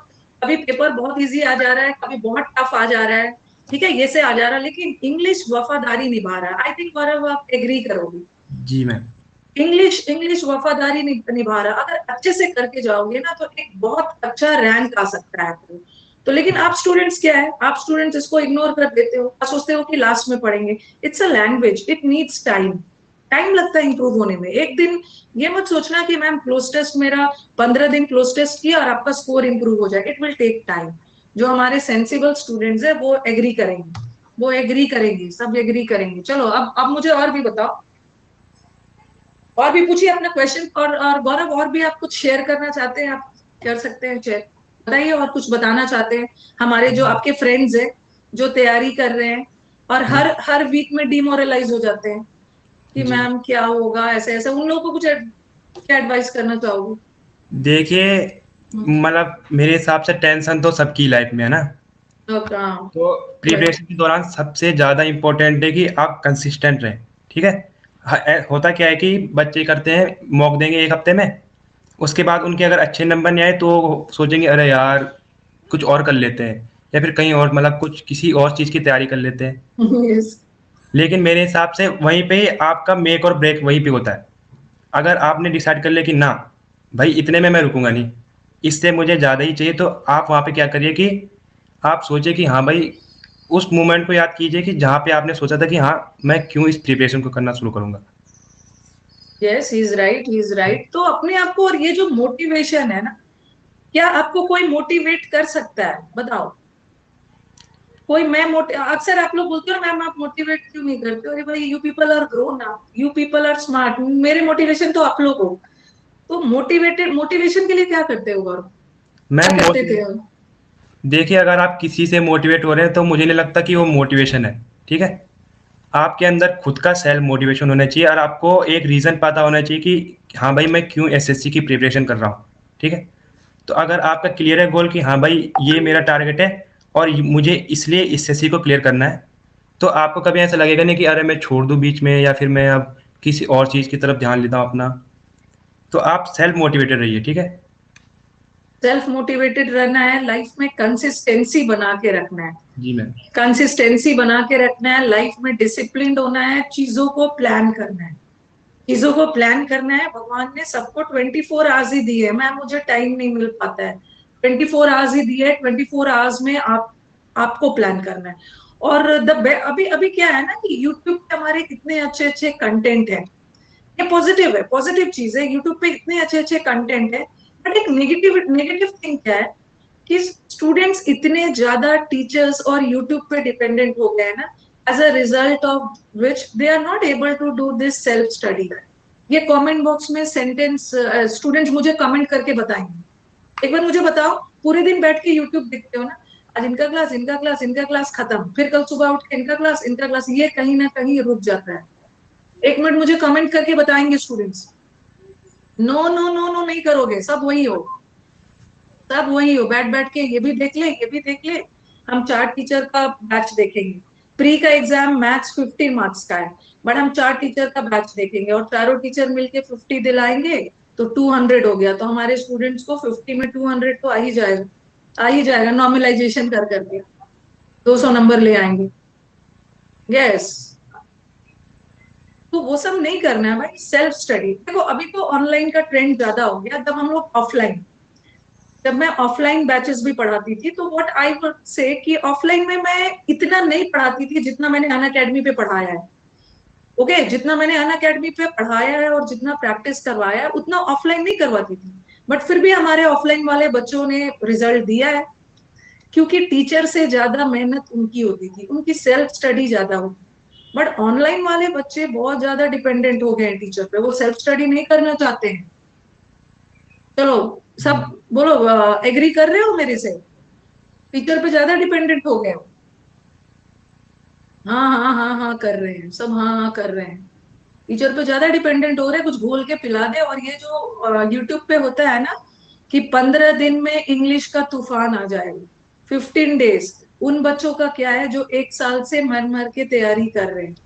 कभी पेपर बहुत इजी आ जा रहा है, कभी बहुत टफ आ जा रहा है, ठीक है, ये से आ जा रहा है, लेकिन इंग्लिश वफादारी निभा रहा है। आई थिंक गौरव आप एग्री करोगे, जी मैम। इंग्लिश इंग्लिश वफादारी निभा रहा। अगर अच्छे से करके जाओगे ना, तो एक बहुत अच्छा रैंक आ सकता है आपको। तो लेकिन आप स्टूडेंट्स क्या है, आप स्टूडेंट्स इसको इग्नोर कर देते हो, आप सोचते हो कि लास्ट में पढ़ेंगे। It's a language, it needs time, time लगता है इंप्रूव होने में। एक दिन ये मत सोचना कि मैम क्लोज टेस्ट मेरा 15 दिन क्लोज टेस्ट किया और आपका स्कोर इंप्रूव हो जाए। It will take time. जो हमारे सेंसिबल स्टूडेंट्स है वो एग्री करेंगे, वो एग्री करेंगे, सब एग्री करेंगे। चलो, अब मुझे और भी बताओ, और भी पूछिए अपना क्वेश्चन। और गौरव, और भी आप कुछ शेयर करना चाहते हैं, आप कर सकते हैं शेयर, बताइए, और कुछ बताना चाहते हैं हमारे जो आपके फ्रेंड्स हैं, जो तैयारी कर रहे हैं और हर हर वीक में डिमोरलाइज हो जाते हैं कि जी मैम क्या होगा, ऐसे ऐसे, उन लोगों को कुछ क्या एडवाइस करना चाहोगे? देखिए, मतलब मेरे हिसाब से टेंशन तो सबकी लाइफ में है ना। हाँ, तो प्रिपरेशन के दौरान सबसे ज़्यादा इम्पोर्टेंट है कि आप कंसिस्टेंट रहें। ठीक है। होता क्या है कि बच्चे करते हैं, मॉक देंगे एक हफ्ते में, उसके बाद उनके अगर अच्छे नंबर नहीं आए तो वो सोचेंगे अरे यार कुछ और कर लेते हैं, या फिर कहीं और मतलब कुछ किसी और चीज़ की तैयारी कर लेते हैं। यस, लेकिन मेरे हिसाब से वहीं पे ही आपका मेक और ब्रेक वहीं पे होता है। अगर आपने डिसाइड कर लिया कि ना भाई इतने में मैं रुकूंगा नहीं, इससे मुझे ज़्यादा ही चाहिए, तो आप वहाँ पे क्या करिए कि आप सोचिए कि हाँ भाई, उस मोमेंट को याद कीजिए कि जहाँ पे आपने सोचा था कि हाँ मैं क्यों इस प्रिपरेशन को करना शुरू करूंगा। Yes, he is right, he is right. तो अपने आप को, और ये जो मोटिवेशन है ना, क्या आपको कोई मोटिवेट कर सकता है, बताओ? कोई, मैं अक्सर आप लोग बोलते हो मैम आप मोटिवेट क्यों नहीं करते हो? अरे भाई, you people are grown up, you people are smart, मेरे मोटिवेशन तो आप लोग हो। तो मोटिवेटेड, मोटिवेशन के लिए क्या करते हो गौरव, क्या मैम करते थे? देखिए, अगर आप किसी से मोटिवेट हो रहे हैं तो मुझे नहीं लगता कि वो मोटिवेशन है। ठीक है। आपके अंदर खुद का सेल्फ मोटिवेशन होना चाहिए और आपको एक रीज़न पता होना चाहिए कि हाँ भाई मैं क्यों एसएससी की प्रिपरेशन कर रहा हूँ, ठीक है? तो अगर आपका क्लियर है गोल कि हाँ भाई ये मेरा टारगेट है और मुझे इसलिए एसएससी को क्लियर करना है, तो आपको कभी ऐसा लगेगा नहीं कि अरे मैं छोड़ दूँ बीच में या फिर मैं अब किसी और चीज़ की तरफ ध्यान लेता हूँ अपना। तो आप सेल्फ मोटिवेटेड रहिए, ठीक है? सेल्फ मोटिवेटेड रहना है, लाइफ में कंसिस्टेंसी बना के रखना है। जी मैम। कंसिस्टेंसी बना के रखना है, लाइफ में डिसिप्लिन होना है, चीजों को प्लान करना है। चीजों को प्लान करना है। भगवान ने सबको 24 आवर्स ही दिए है। मैम मुझे टाइम नहीं मिल पाता है, 24 आवर्स ही दिए है। 24 आवर्स में आपको प्लान करना है। और अभी अभी क्या है ना कि यूट्यूब पे हमारे कितने अच्छे अच्छे कंटेंट है, ये पॉजिटिव है, पॉजिटिव चीज है। यूट्यूब पे इतने अच्छे अच्छे कंटेंट है, बट एक नेगेटिव नेगेटिव थिंग क्या है कि स्टूडेंट्स इतने ज्यादा टीचर्स और यूट्यूब पे डिपेंडेंट हो गए हैं ना, as a result of which they are not able to do this self study. ये कमेंट बॉक्स में सेंटेंस स्टूडेंट्स मुझे कमेंट करके बताएंगे। एक बार मुझे बताओ, पूरे दिन बैठ के यूट्यूब देखते हो ना, आज इनका क्लास इनका क्लास इनका क्लास खत्म, फिर कल सुबह उठ के इनका क्लास, ये कहीं ना कहीं रुक जाता है। एक मिनट मुझे कमेंट करके बताएंगे students. No no no no नहीं करोगे, सब वही हो, सब वही हो। बैठ बैठ के ये भी देख ले ये भी देख ले। हम 4 टीचर का बैच देखेंगे। प्री का एग्जाम मैथ्स 50 मार्क्स का है, बट हम 4 टीचर का बैच देखेंगे और चारों टीचर मिलके 50 दिलाएंगे, तो 200 हो गया। तो हमारे स्टूडेंट्स को 50 में 200 तो आ ही जाएगा नॉर्मलाइजेशन कर करके 200 नंबर ले आएंगे। यस, तो वो सब नहीं करना है भाई। सेल्फ स्टडी देखो, अभी तो ऑनलाइन का ट्रेंड ज्यादा हो गया। जब हम लोग ऑफलाइन, जब मैं ऑफलाइन बैचेस भी पढ़ाती थी, तो व्हाट आई वुड से कि ऑफलाइन में मैं इतना नहीं पढ़ाती थी जितना मैंने अनअकैडमी पे पढ़ाया है। ओके, जितना मैंने अनअकैडमी पे पढ़ाया है और जितना प्रैक्टिस करवाया है उतना ऑफलाइन नहीं करवाती थी। बट फिर भी हमारे ऑफलाइन वाले बच्चों ने रिजल्ट दिया है, क्योंकि टीचर से ज्यादा मेहनत उनकी होती थी, उनकी सेल्फ स्टडी ज्यादा होती। बट ऑनलाइन वाले बच्चे बहुत ज्यादा डिपेंडेंट हो गए हैं टीचर पे, वो सेल्फ स्टडी नहीं करना चाहते हैं। चलो सब बोलो, एग्री कर रहे हो मेरे से? टीचर पे ज्यादा डिपेंडेंट हो गए हो? हाँ हाँ हाँ हाँ कर रहे हैं सब, हाँ हाँ कर रहे हैं। टीचर पे ज्यादा डिपेंडेंट हो रहे हैं, कुछ घोल के पिला दे। और ये जो यूट्यूब पे होता है ना कि 15 दिन में इंग्लिश का तूफान आ जाएगा, 15 डेज, उन बच्चों का क्या है जो 1 साल से मर मर के तैयारी कर रहे हैं,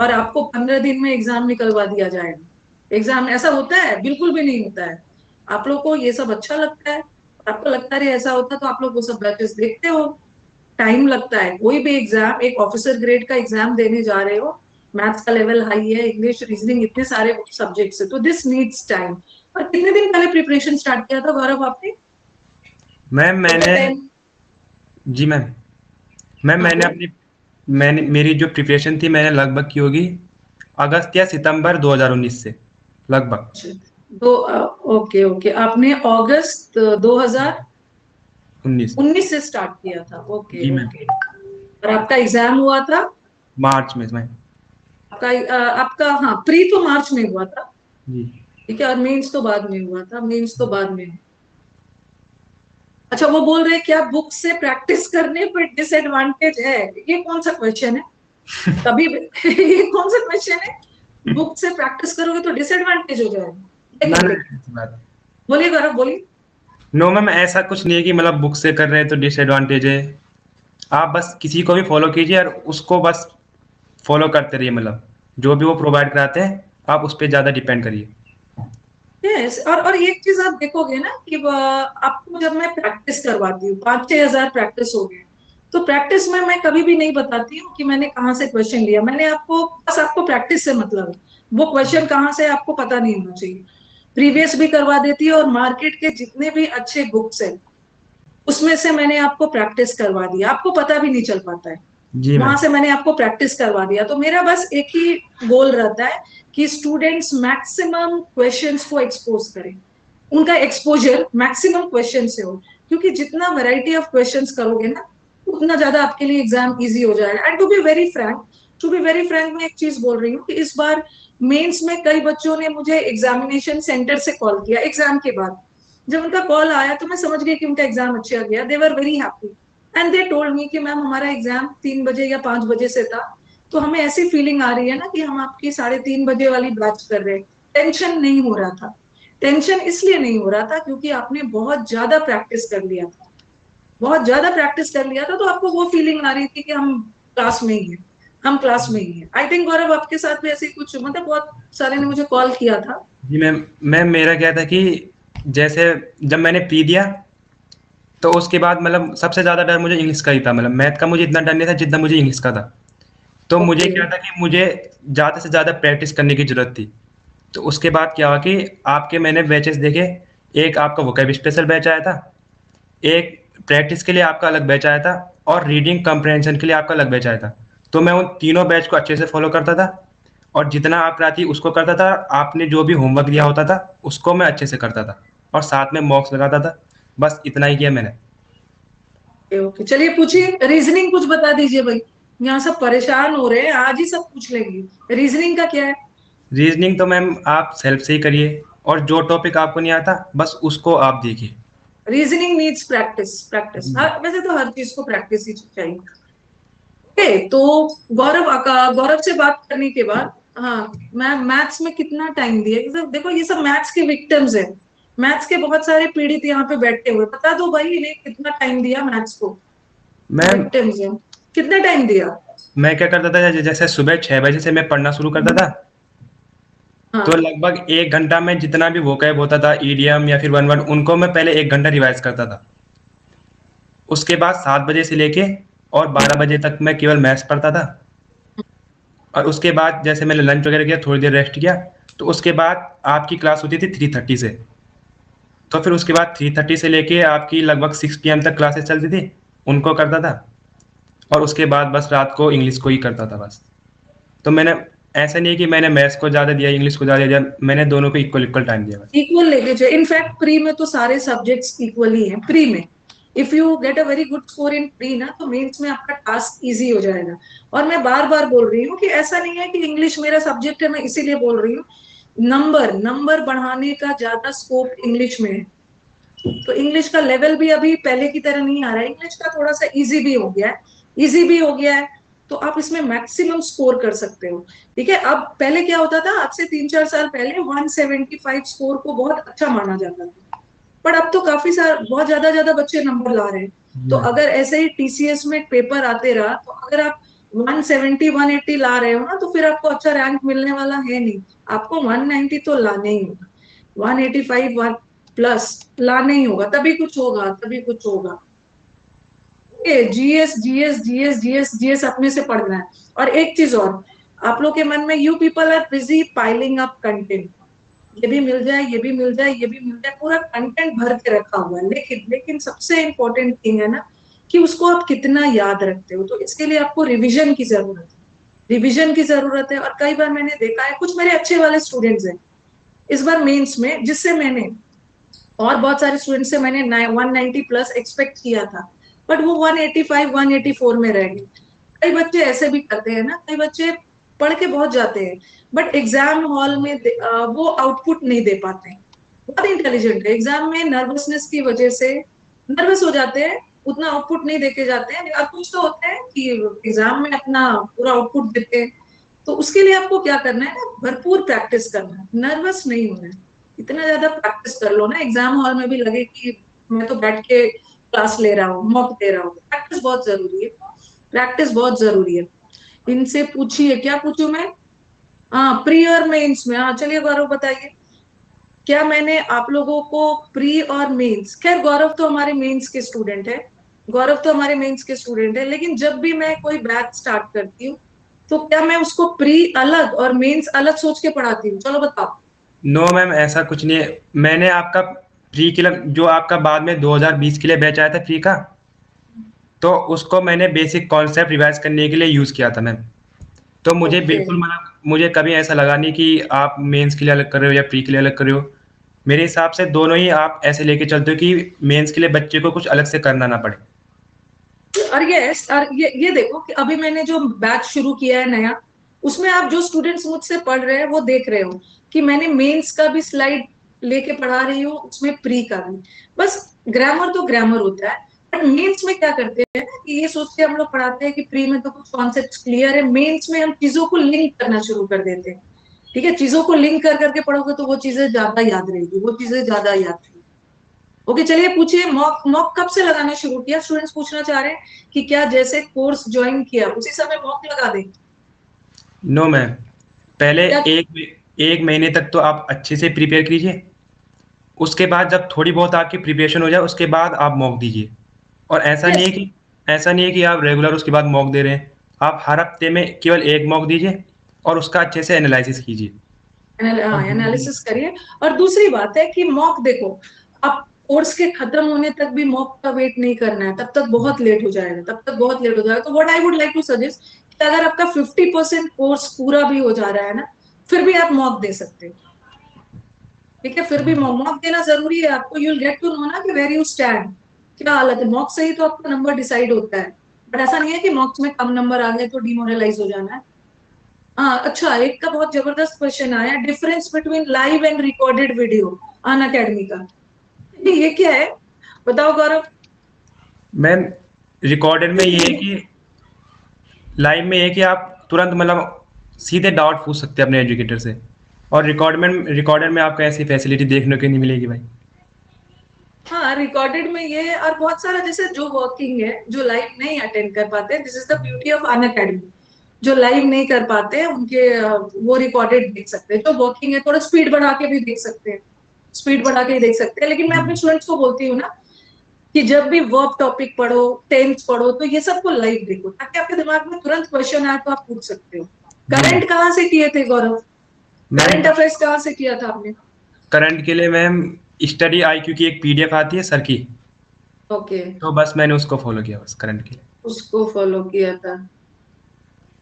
और आपको 15 दिन में एग्जाम निकलवा दिया जाएगा। एग्जाम ऐसा होता है? बिल्कुल भी नहीं होता है। आप लोग को ये सब अच्छा लगता है, आपको लगता है ऐसा होता तो आप लोग वो सब बैचेस देखते हो। टाइम लगता है, कोई भी एग्जाम, एक ऑफिसर ग्रेड का एग्जाम देने जा रहे हो, मैथ्स का लेवल हाई है, इंग्लिश रीजनिंग, इतने सारे सब्जेक्ट्स है, तो दिस नीड्स टाइम। और कितने दिन पहले प्रिपरेशन स्टार्ट किया था गौरव आपने? मैम मैंने, जी मैम, हाँ मैंने अपनी, मैंने मेरी जो प्रिपरेशन थी मैंने लगभग की होगी अगस्त या सितंबर 2019 से लगभग। तो ओके ओके, आपने अगस्त 19। 2019 से स्टार्ट किया था। ओके जी मैम। ओके। और आपका एग्जाम हुआ था मार्च में मैम। आपका हाँ, प्री तो मार्च में हुआ था, जी। ठीक है। और मेंस तो बाद में हुआ था, मेंस तो बाद में। अच्छा, वो बोल रहे हैं क्या बुक से प्रैक्टिस करने पर डिसएडवांटेज है? ये कौन सा क्वेश्चन है? कभी ये कौन सा क्वेश्चन है? बुक से प्रैक्टिस करोगे तो डिसएडवांटेज हो ना ना जाएगा? ऐसी बात। बोलिए गौरव, बोलिए। नो मैम, ऐसा कुछ नहीं है कि मतलब बुक से कर रहे हैं तो डिसएडवांटेज है। आप बस किसी को भी फॉलो कीजिए और उसको बस फॉलो करते रहिए, मतलब जो भी वो प्रोवाइड कराते हैं आप उस पर ज़्यादा डिपेंड करिए। यस, और एक चीज आप देखोगे ना कि आपको जब मैं प्रैक्टिस करवाती हूँ, 5-6 हजार प्रैक्टिस हो गए, तो प्रैक्टिस में मैं कभी भी नहीं बताती हूँ कि मैंने कहाँ से क्वेश्चन लिया। मैंने आपको बस, आपको प्रैक्टिस से मतलब है, वो क्वेश्चन कहाँ से आपको पता नहीं होना चाहिए। प्रीवियस भी करवा देती है, और मार्केट के जितने भी अच्छे बुक्स है उसमें से मैंने आपको प्रैक्टिस करवा दिया, आपको पता भी नहीं चल पाता है। जी वहां मैम। से मैंने आपको प्रैक्टिस करवा दिया। तो मेरा बस एक ही गोल रहता है कि स्टूडेंट्स मैक्सिमम क्वेश्चंस को एक्सपोज करें, उनका एक्सपोजर मैक्सिमम क्वेश्चन से हो, क्योंकि जितना वैरायटी ऑफ क्वेश्चंस करोगे ना, उतना ज्यादा आपके लिए एग्जाम इजी हो जाएगा। And to be very frank मैं एक चीज बोल रही हूँ कि इस बार मेंस में कई बच्चों ने मुझे एग्जामिनेशन सेंटर से कॉल किया एग्जाम के बाद। जब उनका कॉल आया तो मैं समझ गई कि उनका एग्जाम अच्छा गया। They were very happy and they told me कि मैम हमारा एग्जाम 3 बजे या 5 बजे से था, तो हमें ऐसी फीलिंग आ रही है ना कि हम आपकी 3:30 बजे वाली बैच कर रहे हैं। टेंशन नहीं हो रहा था। टेंशन इसलिए नहीं हो रहा था क्योंकि आपने बहुत ज्यादा प्रैक्टिस कर लिया था। बहुत ज्यादा प्रैक्टिस कर लिया था, तो आपको वो फीलिंग आ रही थी कि हम क्लास में ही हैं, हम क्लास में ही हैं। आई थिंक गौरव आपके साथ भी ऐसे कुछ, मतलब बहुत सारे ने मुझे कॉल किया था। जी मैम मेरा क्या था कि जैसे जब मैंने प्री दिया तो उसके बाद मतलब सबसे ज़्यादा डर मुझे इंग्लिश का ही था। मतलब मैथ का मुझे इतना डर नहीं था जितना मुझे इंग्लिश का था। तो मुझे ओके। क्या था कि मुझे ज़्यादा से ज़्यादा प्रैक्टिस करने की ज़रूरत थी। तो उसके बाद क्या हुआ कि आपके मैंने बैचेस देखे। एक आपका वोकैब स्पेशल बैच आया था, एक प्रैक्टिस के लिए आपका अलग बैच आया था, और रीडिंग कम्प्रहेंशन के लिए आपका अलग बैच आया था। तो मैं उन तीनों बैच को अच्छे से फॉलो करता था, और जितना आप कराती उसको करता था। आपने जो भी होमवर्क दिया होता था उसको मैं अच्छे से करता था, और साथ में मॉक्स लगाता था। बस इतना ही किया मैंने। ओके, चलिए पूछिए, रीजनिंग कुछ बता दीजिए भाई। यहाँ सब परेशान हो रहे हैं, आज ही सब पूछ लेंगे। रीजनिंग का क्या है? रीजनिंग तो मैम आप सेल्फ से ही करिए, और जो टॉपिक आपको नहीं आता बस उसको आप देखिए। Reasoning needs practice, practice. जी। हाँ, वैसे तो हर चीज को प्रैक्टिस ही चाहिए। ओके, तो गौरव से बात करने के बाद, हाँ, मैं मैथ्स में कितना टाइम दिया, देखो ये सब मैथ्स के विक्टिम्स है। मैथ्स के बहुत सारे पीड़ित यहाँ पे बैठे हुए, बता दो भाई इन्हें कितना टाइम दिया मैथ्स को। मैम विक्टिम्स है, कितना टाइम दिया? मैं क्या करता था, जैसे सुबह 6 बजे से मैं पढ़ना शुरू करता था। तो हाँ। लगभग 1 घंटा में जितना भी वोकैब होता था, ईडियम या फिर वन वर्ड, उनको मैं पहले 1 घंटा रिवाइज करता था। उसके बाद 7 बजे से लेके और 12 बजे तक मैं केवल मैथ्स पढ़ता था। और उसके बाद जैसे मैंने लंच वगैरह किया, थोड़ी देर रेस्ट किया, तो उसके बाद आपकी क्लास होती थी 3:30 से। तो फिर उसके बाद 3:30 से लेके आपकी लगभग 6 PM तक क्लासेस चलती थी, उनको करता था। और उसके बाद बस रात को इंग्लिश को ही करता था बस। तो मैंने, ऐसा नहीं है कि मैंने मैथ्स को ज़्यादा दिया इंग्लिश को ज़्यादा दिया, मैंने दोनों को इक्वल इक्वल टाइम दिया बस। इक्वल लेके जाए, इनफैक्ट प्री में तो सारे सब्जेक्ट्स इक्वल ही हैं प्री में। If you get a very good score in pre ना, तो मेंस में आपका टास्क इजी हो जाएगा। और मैं बार बार बोल रही हूँ कि ऐसा नहीं है कि इंग्लिश मेरा सब्जेक्ट है मैं इसीलिए बोल रही हूँ। नंबर नंबर बढ़ाने का ज्यादा स्कोप इंग्लिश में है। तो इंग्लिश का लेवल भी अभी पहले की तरह नहीं आ रहा है, इंग्लिश का थोड़ा सा इजी भी हो गया है। इजी भी हो गया है, तो आप इसमें मैक्सिमम स्कोर कर सकते हो। ठीक है, अब पहले क्या होता था, आज से 3-4 साल पहले 175 स्कोर को बहुत अच्छा माना जाता था। पर अब तो काफी सारे, बहुत ज्यादा ज्यादा बच्चे नंबर ला रहे हैं। तो अगर ऐसे ही टीसीएस में पेपर आते रहा, तो अगर आप 170 180 ला रहे हो ना, तो फिर आपको अच्छा रैंक मिलने वाला है नहीं। आपको 190 तो लाने ही होगा, 185 प्लस लाना ही होगा, तभी कुछ होगा, तभी कुछ होगा। GS GS GS GS GS अपने से पढ़ना है। और एक चीज और, आप लोग के मन में, you people are busy piling up content. ये भी मिल जाए, ये भी मिल जाए, ये भी मिल जाए, पूरा कंटेंट भर के रखा हुआ है। लेकिन लेकिन सबसे इंपॉर्टेंट थिंग है ना, कि उसको आप कितना याद रखते हो। तो इसके लिए आपको रिवीजन की जरूरत है, रिवीजन की जरूरत है। और कई बार मैंने देखा है, कुछ मेरे अच्छे वाले स्टूडेंट्स हैं इस बार मेंस में, जिससे मैंने, और बहुत सारे स्टूडेंट से मैंने 190 प्लस एक्सपेक्ट किया था, बट वो 185 184 में रह गए। कई बच्चे ऐसे भी करते हैं ना, कई बच्चे पढ़ के बहुत जाते हैं, बट एग्जाम हॉल में वो आउटपुट नहीं दे पाते हैं। बहुत इंटेलिजेंट है, एग्जाम में नर्वसनेस की वजह से नर्वस हो जाते हैं, उतना आउटपुट नहीं देके जाते हैं। और कुछ तो होते हैं कि एग्जाम में अपना पूरा आउटपुट देते हैं। तो उसके लिए आपको क्या करना है ना, भरपूर प्रैक्टिस करना है, नर्वस नहीं होना है। इतना ज्यादा प्रैक्टिस कर लो ना, एग्जाम हॉल में भी लगे कि मैं तो बैठ के क्लास ले रहा हूँ, मॉक दे रहा हूँ। प्रैक्टिस बहुत जरूरी है, प्रैक्टिस बहुत जरूरी है। इनसे पूछिए, क्या पूछूं मैं? हाँ, प्री और मेंस में, हाँ चलिए गौरव बताइए। क्या मैंने आप लोगों को प्री और मेंस, खैर गौरव तो हमारे मेंस के स्टूडेंट है, गौरव तो हमारे मेंस के स्टूडेंट है, लेकिन जब भी मैं कोई बैच स्टार्ट करती हूँ, तो क्या मैं उसको प्री अलग और मेंस अलग सोच के पढ़ाती हूँ? चलो बताओ। नो मैम, ऐसा कुछ नहीं है। मैंने आपका प्री के लिए, जो आपका बाद में 2020 के लिए बैच आया था प्री का, तो उसको मैंने बेसिक कॉन्सेप्ट रिवाइज करने के लिए यूज़ किया था मैम। तो मुझे ओके। बिल्कुल, मतलब मुझे कभी ऐसा लगा नहीं कि आप मेंस के लिए अलग कर रहे हो या प्री के लिए अलग कर रहे हो। मेरे हिसाब से दोनों ही आप ऐसे लेके चलते हो कि मेंस के लिए बच्चे को कुछ अलग से करना ना पड़े। और यस, और ये देखो कि अभी मैंने जो बैच शुरू किया है नया, उसमें आप जो स्टूडेंट्स मुझसे पढ़ रहे हैं वो देख रहे हो कि मैंने मेंस का भी स्लाइड लेके पढ़ा रही हूँ, उसमें प्री का भी। बस ग्रामर तो ग्रामर होता है, बट मेंस में क्या करते हैं कि ये सोच के हम लोग पढ़ाते हैं कि प्री में तो कुछ कॉन्सेप्ट क्लियर है, मेंस में हम चीजों को लिंक करना शुरू कर देते हैं। ठीक है, चीजों को लिंक कर करके पढ़ोगे तो वो चीजें ज्यादा याद रहेगी, वो चीजें ज्यादा याद रहेगी। ओके, चलिए पूछिए, मॉक मॉक कब से लगाना शुरू किया? स्टूडेंट्स पूछना चाह रहे हैं कि क्या जैसे कोर्स ज्वाइन किया उसी समय मॉक लगा दें? नो मैम, पहले क्या? एक महीने तक तो आप अच्छे से प्रिपेयर कीजिए, उसके बाद जब थोड़ी बहुत आपकी प्रिपरेशन हो जाए उसके बाद आप मॉक दीजिए। और ऐसा नहीं है कि आप रेगुलर उसके बाद मॉक दे रहे हैं। आप हर हफ्ते में केवल एक मॉक दीजिए और उसका अच्छे से एनालिसिस कीजिए। एनालिसिस करिए। और दूसरी बात है कि मॉक देखो, आप कोर्स के खत्म होने तक भी मॉक का वेट नहीं करना है, तब तक बहुत लेट हो जाएगा, तब तक बहुत लेट हो जाएगा। तो what I would like to suggest कि अगर आपका 50% कोर्स पूरा भी हो जा रहा है ना, फिर भी आप मॉक दे सकते हो। ठीक है, फिर भी मॉक देना जरूरी है आपको। You will get to know ना कि वेर यू स्टैंड, क्या हालत है। मॉक से ही तो आपका नंबर डिसाइड होता है, बट ऐसा नहीं है कि मॉक्स में कम नंबर आ गए तो डिमोरलाइज हो जाना है। हाँ, अच्छा, एक का बहुत जबरदस्त क्वेश्चन आया, difference between live and recorded video Unacademy का। ये क्या है, बताओ गौरव। मैम, रिकॉर्डेड में ये है कि लाइव में ये है कि आप तुरंत मतलब सीधे डाउट पूछ सकते हैं अपने एजुकेटर से, और रिकॉर्डेड में आपको ऐसी फैसिलिटी देखने को नहीं मिलेगी भाई। हाँ, रिकॉर्डेड में ये है, और बहुत सारा जैसे जो वर्किंग है, जो लाइव नहीं अटेंड कर पाते, this is the beauty of an academy. जो लाइव नहीं कर पाते उनके वो रिकॉर्डेड देख सकते हैं। जो वर्किंग है थोड़ा स्पीड बढ़ा के भी देख सकते हैं, स्पीड बढ़ा के ही देख सकते हैं। लेकिन मैं अपने स्टूडेंट्स को बोलती हूँ ना कि जब भी वर्ब टॉपिक पढ़ो, टेंस पढ़ो, तो ये सबको लाइव देखो, ताकि आपके दिमाग में तुरंत क्वेश्चन आए तो आप पूछ सकते हो। करंट कहाँ से किए थे गौरव? मैम, करंट अफेयर्स कहाँ से किया था आपने? करंट के लिए मैम स्टडी IQ की एक PDF आती है सर की, ओके, तो बस मैंने उसको फॉलो किया बस करंट के लिए। उसको फॉलो किया था।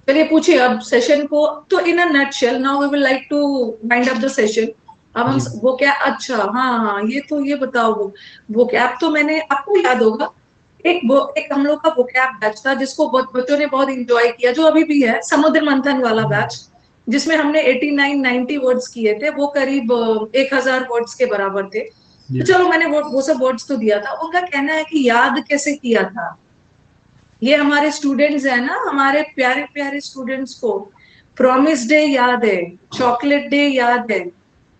चलिए पूछिए अब सेशन को। तो in a nutshell now we will like to wind up the session. अब हम जी वो क्या, अच्छा हाँ हाँ, ये बताओ, वो कैप तो मैंने, आपको याद होगा, एक हम लोग का वो कैप बैच था जिसको बच्चों ने बहुत इंजॉय किया, जो अभी भी है, समुद्र मंथन वाला बैच, जिसमें हमने 89-90 वर्ड्स किए थे। वो करीब 1000 वर्ड्स के बराबर थे। जी तो चलो, मैंने वो सब वर्ड्स तो दिया था। उनका कहना है कि याद कैसे किया था। ये हमारे स्टूडेंट्स है ना, हमारे प्यारे प्यारे स्टूडेंट्स को प्रॉमिस डे याद है, चॉकलेट डे याद है,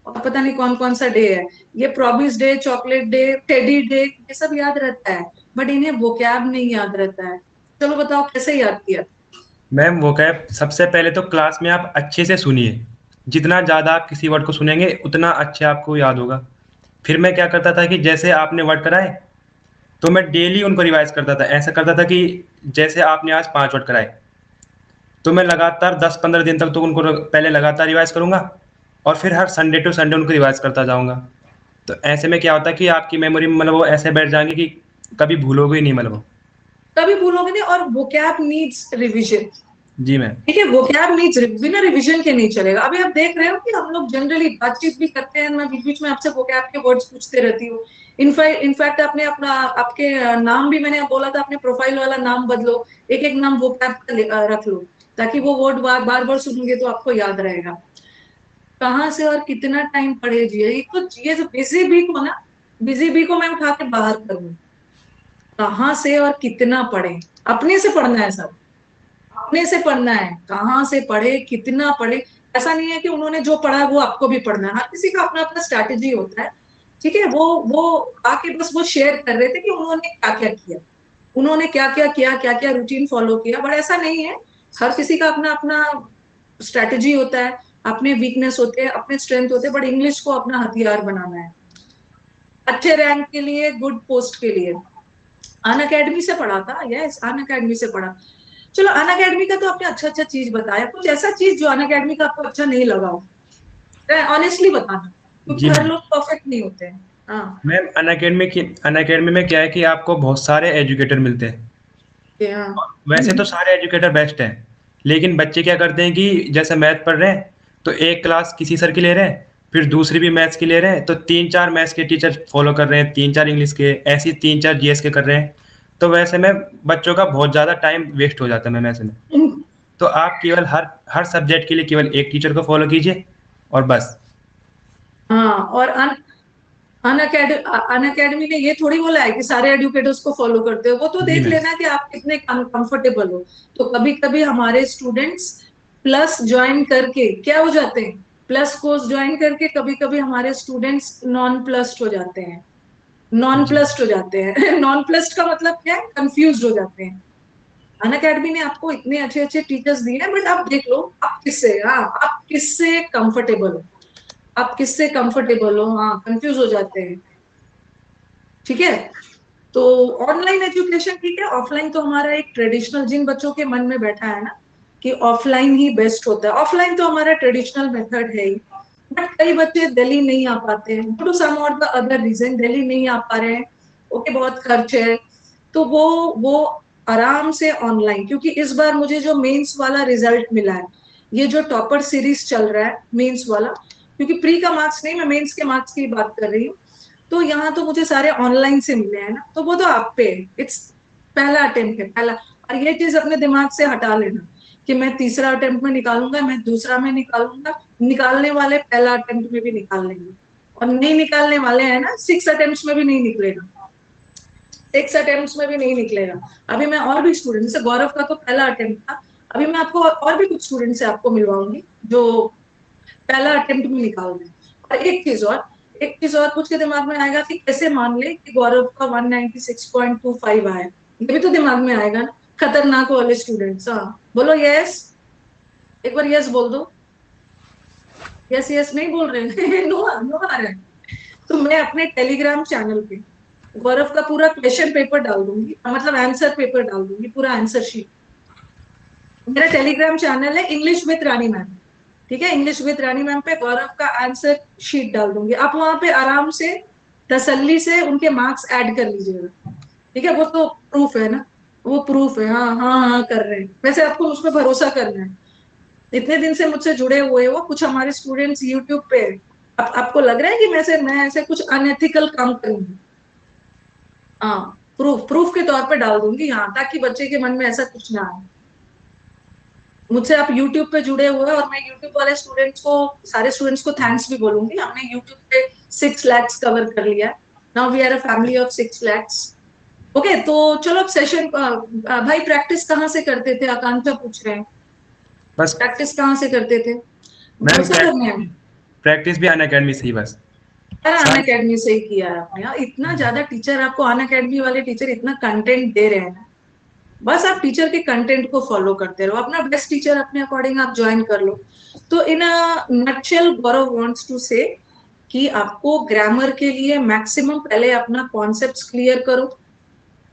और पता नहीं कौन कौन सा डे है। ये promise day, chocolate day, teddy day, ये सब याद रहता है, बट इन्हें वोकैब नहीं याद रहता है। चलो बताओ कैसे याद किया? मैम, वो क्या है, सबसे पहले तो क्लास में आप अच्छे से सुनिए। जितना ज़्यादा आप किसी वर्ड को सुनेंगे उतना अच्छे आपको याद होगा। फिर मैं क्या करता था कि जैसे आपने वर्ड कराए तो मैं डेली उनको रिवाइज करता था। ऐसा करता था कि जैसे आपने आज 5 वर्ड कराए तो मैं लगातार 10-15 दिन तक तो उनको पहले लगातार रिवाइज करूंगा, और फिर हर संडे टू संडे उनको रिवाइज करता जाऊंगा। तो ऐसे में क्या होता है कि आपकी मेमोरी में मतलब वो ऐसे बैठ जाएंगे कि कभी भूलोगे ही नहीं मतलब वो। कभी भूलोगे नहीं, और वोकैब नीड्स रिविजन। जी मैम। ठीक है, वोकैब नीड्स, बिना रिविजन के नहीं चलेगा। अभी आप देख रहे हो कि हम लोग जनरली बातचीत भी करते हैं, मैं बीच बीच में आपसे वोकैब के वर्ड्स पूछते रहती हूँ। इनफैक्ट आपने अपना, आपके नाम भी मैंने बोला था, अपने प्रोफाइल वाला नाम बदलो, एक एक नाम वोकैब का रख लो, ताकि वो वर्ड बार बार सुनोगे तो आपको याद रहेगा। कहाँ से और कितना टाइम पढ़े जी, ये जो बिजी बी को ना, बिजी बी को मैं उठा के बाहर करूँ। कहाँ से और कितना पढ़े, अपने से पढ़ना है सब, अपने से पढ़ना है। कहाँ से पढ़े, कितना पढ़े, ऐसा नहीं है कि उन्होंने जो पढ़ा है वो आपको भी पढ़ना है। हर किसी का अपना अपना स्ट्रैटेजी होता है। ठीक है, वो आके बस वो शेयर कर रहे थे कि उन्होंने क्या क्या किया, उन्होंने क्या क्या किया, क्या क्या रूटीन फॉलो किया। बट ऐसा नहीं है, हर किसी का अपना अपना स्ट्रैटेजी होता है, अपने वीकनेस होते हैं, अपने स्ट्रेंथ होते हैं। बट इंग्लिश को अपना हथियार बनाना है, अच्छे रैंक के लिए, गुड पोस्ट के लिए। अन अकेडमी से पढ़ा था, यस, अन अकेडमी से पढ़ा। चलो, अन अकेडमी का तो आपने अच्छा अच्छा चीज बताया, कुछ ऐसा चीज जो अन अकेडमी का आपको अच्छा नहीं लगा हो, ऑनेस्टली बताना, क्योंकि जी हर मैम। लोग परफेक्ट नहीं होते हैं। हाँ, मैम, अन अकेडमी में क्या है कि आपको बहुत सारे एजुकेटर मिलते हैं। हाँ, वैसे तो सारे एजुकेटर बेस्ट हैं, लेकिन बच्चे क्या करते हैं कि जैसे मैथ पढ़ रहे हैं तो एक क्लास किसी सर की ले रहे हैं, फिर दूसरी भी मैथ्स की ले रहे हैं, तो 3-4 मैथ्स के टीचर फॉलो कर रहे हैं, 3-4 इंग्लिश के, ऐसे 3-4 GS के कर रहे हैं। तो वैसे में बच्चों का बहुत ज़्यादा टाइम वेस्ट हो जाता है मैम ऐसे में। तो आप केवल हर हर सब्जेक्ट के लिए केवल एक टीचर को फॉलो कीजिए और बस। हाँ, और अन अकेडमी ने ये थोड़ी बोला है कि सारे एजुकेटर्स को फॉलो करते हो, वो तो जी देख मैम। लेना कि आप कितने कंफर्टेबल हो। तो कभी कभी हमारे स्टूडेंट्स प्लस ज्वाइन करके क्या हो जाते हैं, प्लस कोर्स ज्वाइन करके कभी कभी हमारे स्टूडेंट्स नॉन प्लस हो जाते हैं, नॉन जी प्लस हो जाते हैं। नॉन प्लस का मतलब क्या है, कंफ्यूज हो जाते हैं। अन अकेडमी ने आपको इतने अच्छे अच्छे टीचर्स दिए हैं, बट आप देख लो आप किससे, हाँ आप किससे कंफर्टेबल हो, आप किससे कंफर्टेबल हो, हाँ कंफ्यूज हो जाते हैं। ठीक है, तो ऑनलाइन एजुकेशन ठीक है, ऑफलाइन तो हमारा एक ट्रेडिशनल, जिन बच्चों के मन में बैठा है ना कि ऑफलाइन ही बेस्ट होता है, ऑफलाइन तो हमारा ट्रेडिशनल मेथड है ही। बट कई बच्चे दिल्ली नहीं आ पाते हैं, टू सम और द अदर रीजन दिल्ली नहीं आ पा रहे हैं, ओके बहुत खर्च है, तो वो आराम से ऑनलाइन, क्योंकि इस बार मुझे जो मेंस वाला रिजल्ट मिला है, ये जो टॉपर सीरीज चल रहा है मेंस वाला, क्योंकि प्री का मार्क्स नहीं, मैं मेंस के मार्क्स की बात कर रही हूँ, तो यहाँ तो मुझे सारे ऑनलाइन से मिले हैं ना, तो वो तो आप पे, इट्स पहला अटेम्प्ट है पहला। और ये चीज अपने दिमाग से हटा लेना कि मैं तीसरा अटेम्प्ट में निकालूंगा, मैं दूसरा में निकालूंगा, निकालने वाले पहला अटेम्प्ट में भी निकाल लेंगे, और नहीं निकालने वाले हैं ना, 6 अटेम्प्ट में भी नहीं निकलेगा, 6 अटेम्प्ट में भी नहीं निकलेगा। अभी मैं और भी स्टूडेंट, जैसे गौरव का तो पहला अटेम्प्ट था, अभी मैं आपको और भी कुछ स्टूडेंट से आपको मिलवाऊंगी जो पहला अटेम्प्ट में निकाल दें। और एक चीज और कुछ के दिमाग में आएगा कि कैसे मान ले कि गौरव का 196.25 आया, ये भी तो दिमाग में आएगा ना, खतरनाक वाले स्टूडेंट्स। हाँ बोलो यस, एक बार यस बोल दो, यस यस नहीं बोल रहे। नो नो आ रहा है। तो मैं अपने टेलीग्राम चैनल पे गौरव का पूरा क्वेश्चन पेपर डाल दूंगी, मतलब आंसर पेपर डाल दूंगी, पूरा आंसर शीट। मेरा टेलीग्राम चैनल है इंग्लिश विद रानी मैम, ठीक है, इंग्लिश विद रानी मैम पे गौरव का आंसर शीट डाल दूंगी, आप वहां पे आराम से तसल्ली से उनके मार्क्स ऐड कर लीजिएगा। ठीक है, वो तो प्रूफ है ना, वो प्रूफ है, हाँ हाँ हाँ कर रहे हैं, वैसे आपको उस पर भरोसा करना है, इतने दिन से मुझसे जुड़े हुए हो, कुछ हमारे स्टूडेंट्स यूट्यूब पे, आपको लग रहा है कि मैं ऐसे कुछ अनएथिकल काम करूंगी? हाँ, प्रूफ प्रूफ के तौर पे डाल दूंगी, हाँ, ताकि बच्चे के मन में ऐसा कुछ ना आए। मुझसे आप यूट्यूब पे जुड़े हुए हैं, और मैं यूट्यूब वाले स्टूडेंट्स को, सारे स्टूडेंट्स को थैंक्स भी बोलूंगी, हमने यूट्यूब पे 6 lakhs कवर कर लिया है, now we are a family of 6 lakhs। Okay, तो चलो अब सेशन, भाई प्रैक्टिस कहाँ से करते थे, आकांक्षा पूछ रहे हैं, बस प्रैक्टिस कहाँ से करते थे, मैम, भरोसा करने हैं। प्रैक्टिस भी अन अकेडमी से ही बस। यार अन सारी अकेडमी से ही किया है आपने, यार इतना ज्यादा टीचर आपको, अन अकेडमी वाले टीचर इतना कंटेंट दे रहे हैं ना, बस आप टीचर के कंटेंट को फॉलो करते रहो, अपना बेस्ट टीचर अपने अकॉर्डिंग आप ज्वाइन कर लो। तो in a nutshell Gaurav wants to say कि आपको ग्रामर के लिए मैक्सिमम पहले अपना कॉन्सेप्ट्स क्लियर करो,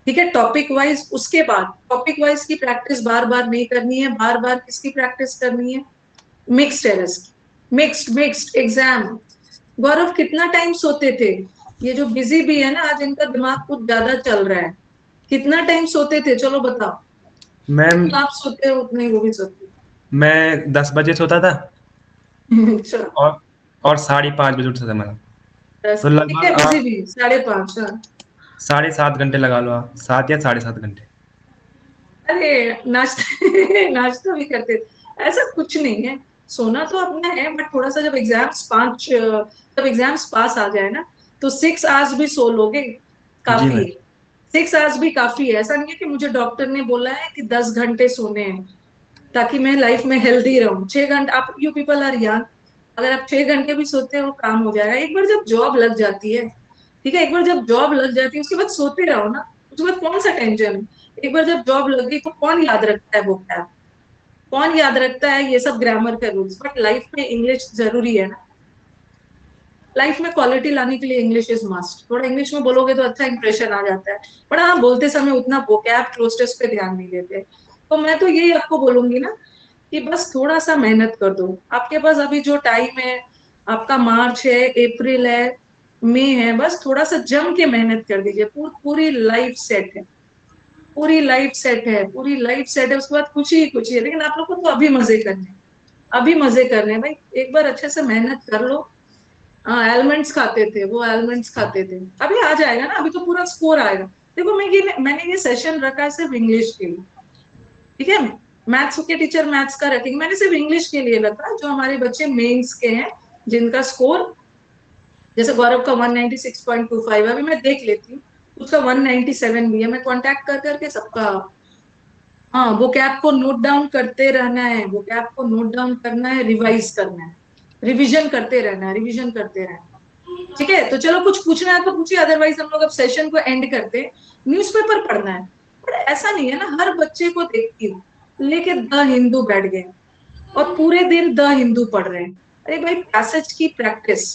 ठीक है, टॉपिक वाइज, उसके बाद टॉपिक वाइज की प्रैक्टिस बार बार नहीं करनी है, बार बार किसकी प्रैक्टिस करनी है, मिक्स्ड एरर्स की, मिक्स्ड मिक्स्ड एग्जाम। गौरव कितना टाइम सोते थे, ये जो बिजी भी है ना आज, इनका दिमाग कुछ ज्यादा चल रहा है, कितना टाइम सोते थे, चलो बताओ। मैम, आप सोते हो उतने ही वो भी सोते मैं 10 बजे सोता था, हैं। अच्छा, और 5:30 बजे उठता था मैं। तो ठीक है, लगभग बिजी आप भी 5:30, हाँ। 7.5 घंटे लगा लो, आप 7 या 7.5 घंटे। अरे नाश्ता नाश्ता भी करते थे, ऐसा कुछ नहीं है, सोना तो अपना है, बट थोड़ा सा जब एग्जाम्स पास आ जाए ना, तो 6 आवर्स भी सो लोगे, जी काफी मैम। है। 6 आवर्स भी काफी है, ऐसा नहीं है कि मुझे डॉक्टर ने बोला है कि 10 घंटे सोने हैं ताकि मैं लाइफ में हेल्दी रहूं। 6 घंटे, आप यू पीपल आर यंग, अगर आप 6 घंटे भी सोते हो काम हो जाएगा, एक बार जब जॉब लग जाती है, ठीक है, एक बार जब जॉब लग जाती है उसके बाद सोते रहो ना, उसके बाद कौन सा टेंशन है। एक बार जब जॉब लग गई तो कौन याद रखता है वो क्या, कौन याद रखता है ये सब ग्रामर के रूल्स, बट लाइफ में इंग्लिश जरूरी है ना, लाइफ में क्वालिटी लाने के लिए इंग्लिश इज मस्ट, थोड़ा इंग्लिश में बोलोगे तो अच्छा इंप्रेशन आ जाता है, बट हाँ बोलते समय उतना वोकैब क्लोजर्स पे ध्यान नहीं देते। तो मैं तो यही आपको बोलूंगी ना कि बस थोड़ा सा मेहनत कर दो, आपके पास अभी जो टाइम है, आपका मार्च है, अप्रैल है, मई है, बस थोड़ा सा जम के मेहनत कर दीजिए, पूरी लाइफ सेट है, पूरी लाइफ सेट है, पूरी लाइफ सेट है, उसके बाद कुछ ही है, लेकिन आप लोग को तो अभी मजे करने हैं, अभी मजे करने हैं भाई, एक बार अच्छे से मेहनत कर लो। हाँ एलमेंट्स खाते थे, वो एलमेंट्स खाते थे, अभी आ जाएगा ना, अभी तो पूरा स्कोर आएगा। देखो मैंने ये सेशन रखा है सिर्फ इंग्लिश के लिए, ठीक है, मैथ्स के टीचर मैथ्स का रखेंगे, मैंने सिर्फ इंग्लिश के लिए रखा, जो हमारे बच्चे मेंस के हैं जिनका स्कोर जैसे गौरव का 196.25 अभी मैं देख लेती हूँ, उसका 197 भी है, मैं कांटेक्ट कर करके सबका, हाँ वो कैप को नोट डाउन करते रहना है, वो कैप को नोट डाउन करना है, रिवाइज करना है, रिवीजन करते रहना है, रिवीजन करते रहना है। ठीक है, तो चलो कुछ पूछना है तो पूछिए, अदरवाइज हम लोग अब सेशन को एंड करते हैं। न्यूज़पेपर पढ़ना है, पर ऐसा नहीं है ना, हर बच्चे को देखती हूँ लेके द हिंदू बैठ गए और पूरे दिन द हिंदू पढ़ रहे हैं। अरे भाई पैसेज की प्रैक्टिस,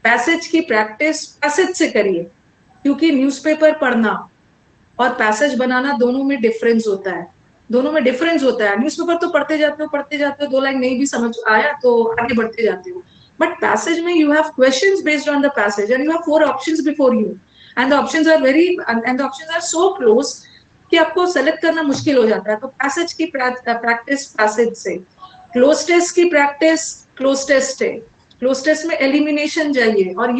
पैसेज की प्रैक्टिस पैसेज से करिए, क्योंकि न्यूज़पेपर पढ़ना और पैसेज बनाना दोनों में डिफरेंस होता है, दोनों में डिफरेंस होता है। न्यूज़पेपर तो पढ़ते जाते हो, दो लाइन नहीं भी समझ आया तो आगे बढ़ते जाते हो, बट पैसेज में you have questions based on the passage and you have 4 options before you, and the options are very, and the options are so close कि आपको सेलेक्ट करना मुश्किल हो जाता है। तो पैसेज की प्रैक्टिस पैसेज से, क्लोज टेस्ट की प्रैक्टिस क्लोज टेस्ट है, क्लोज टेस्ट में एलिमिनेशन चाहिए, और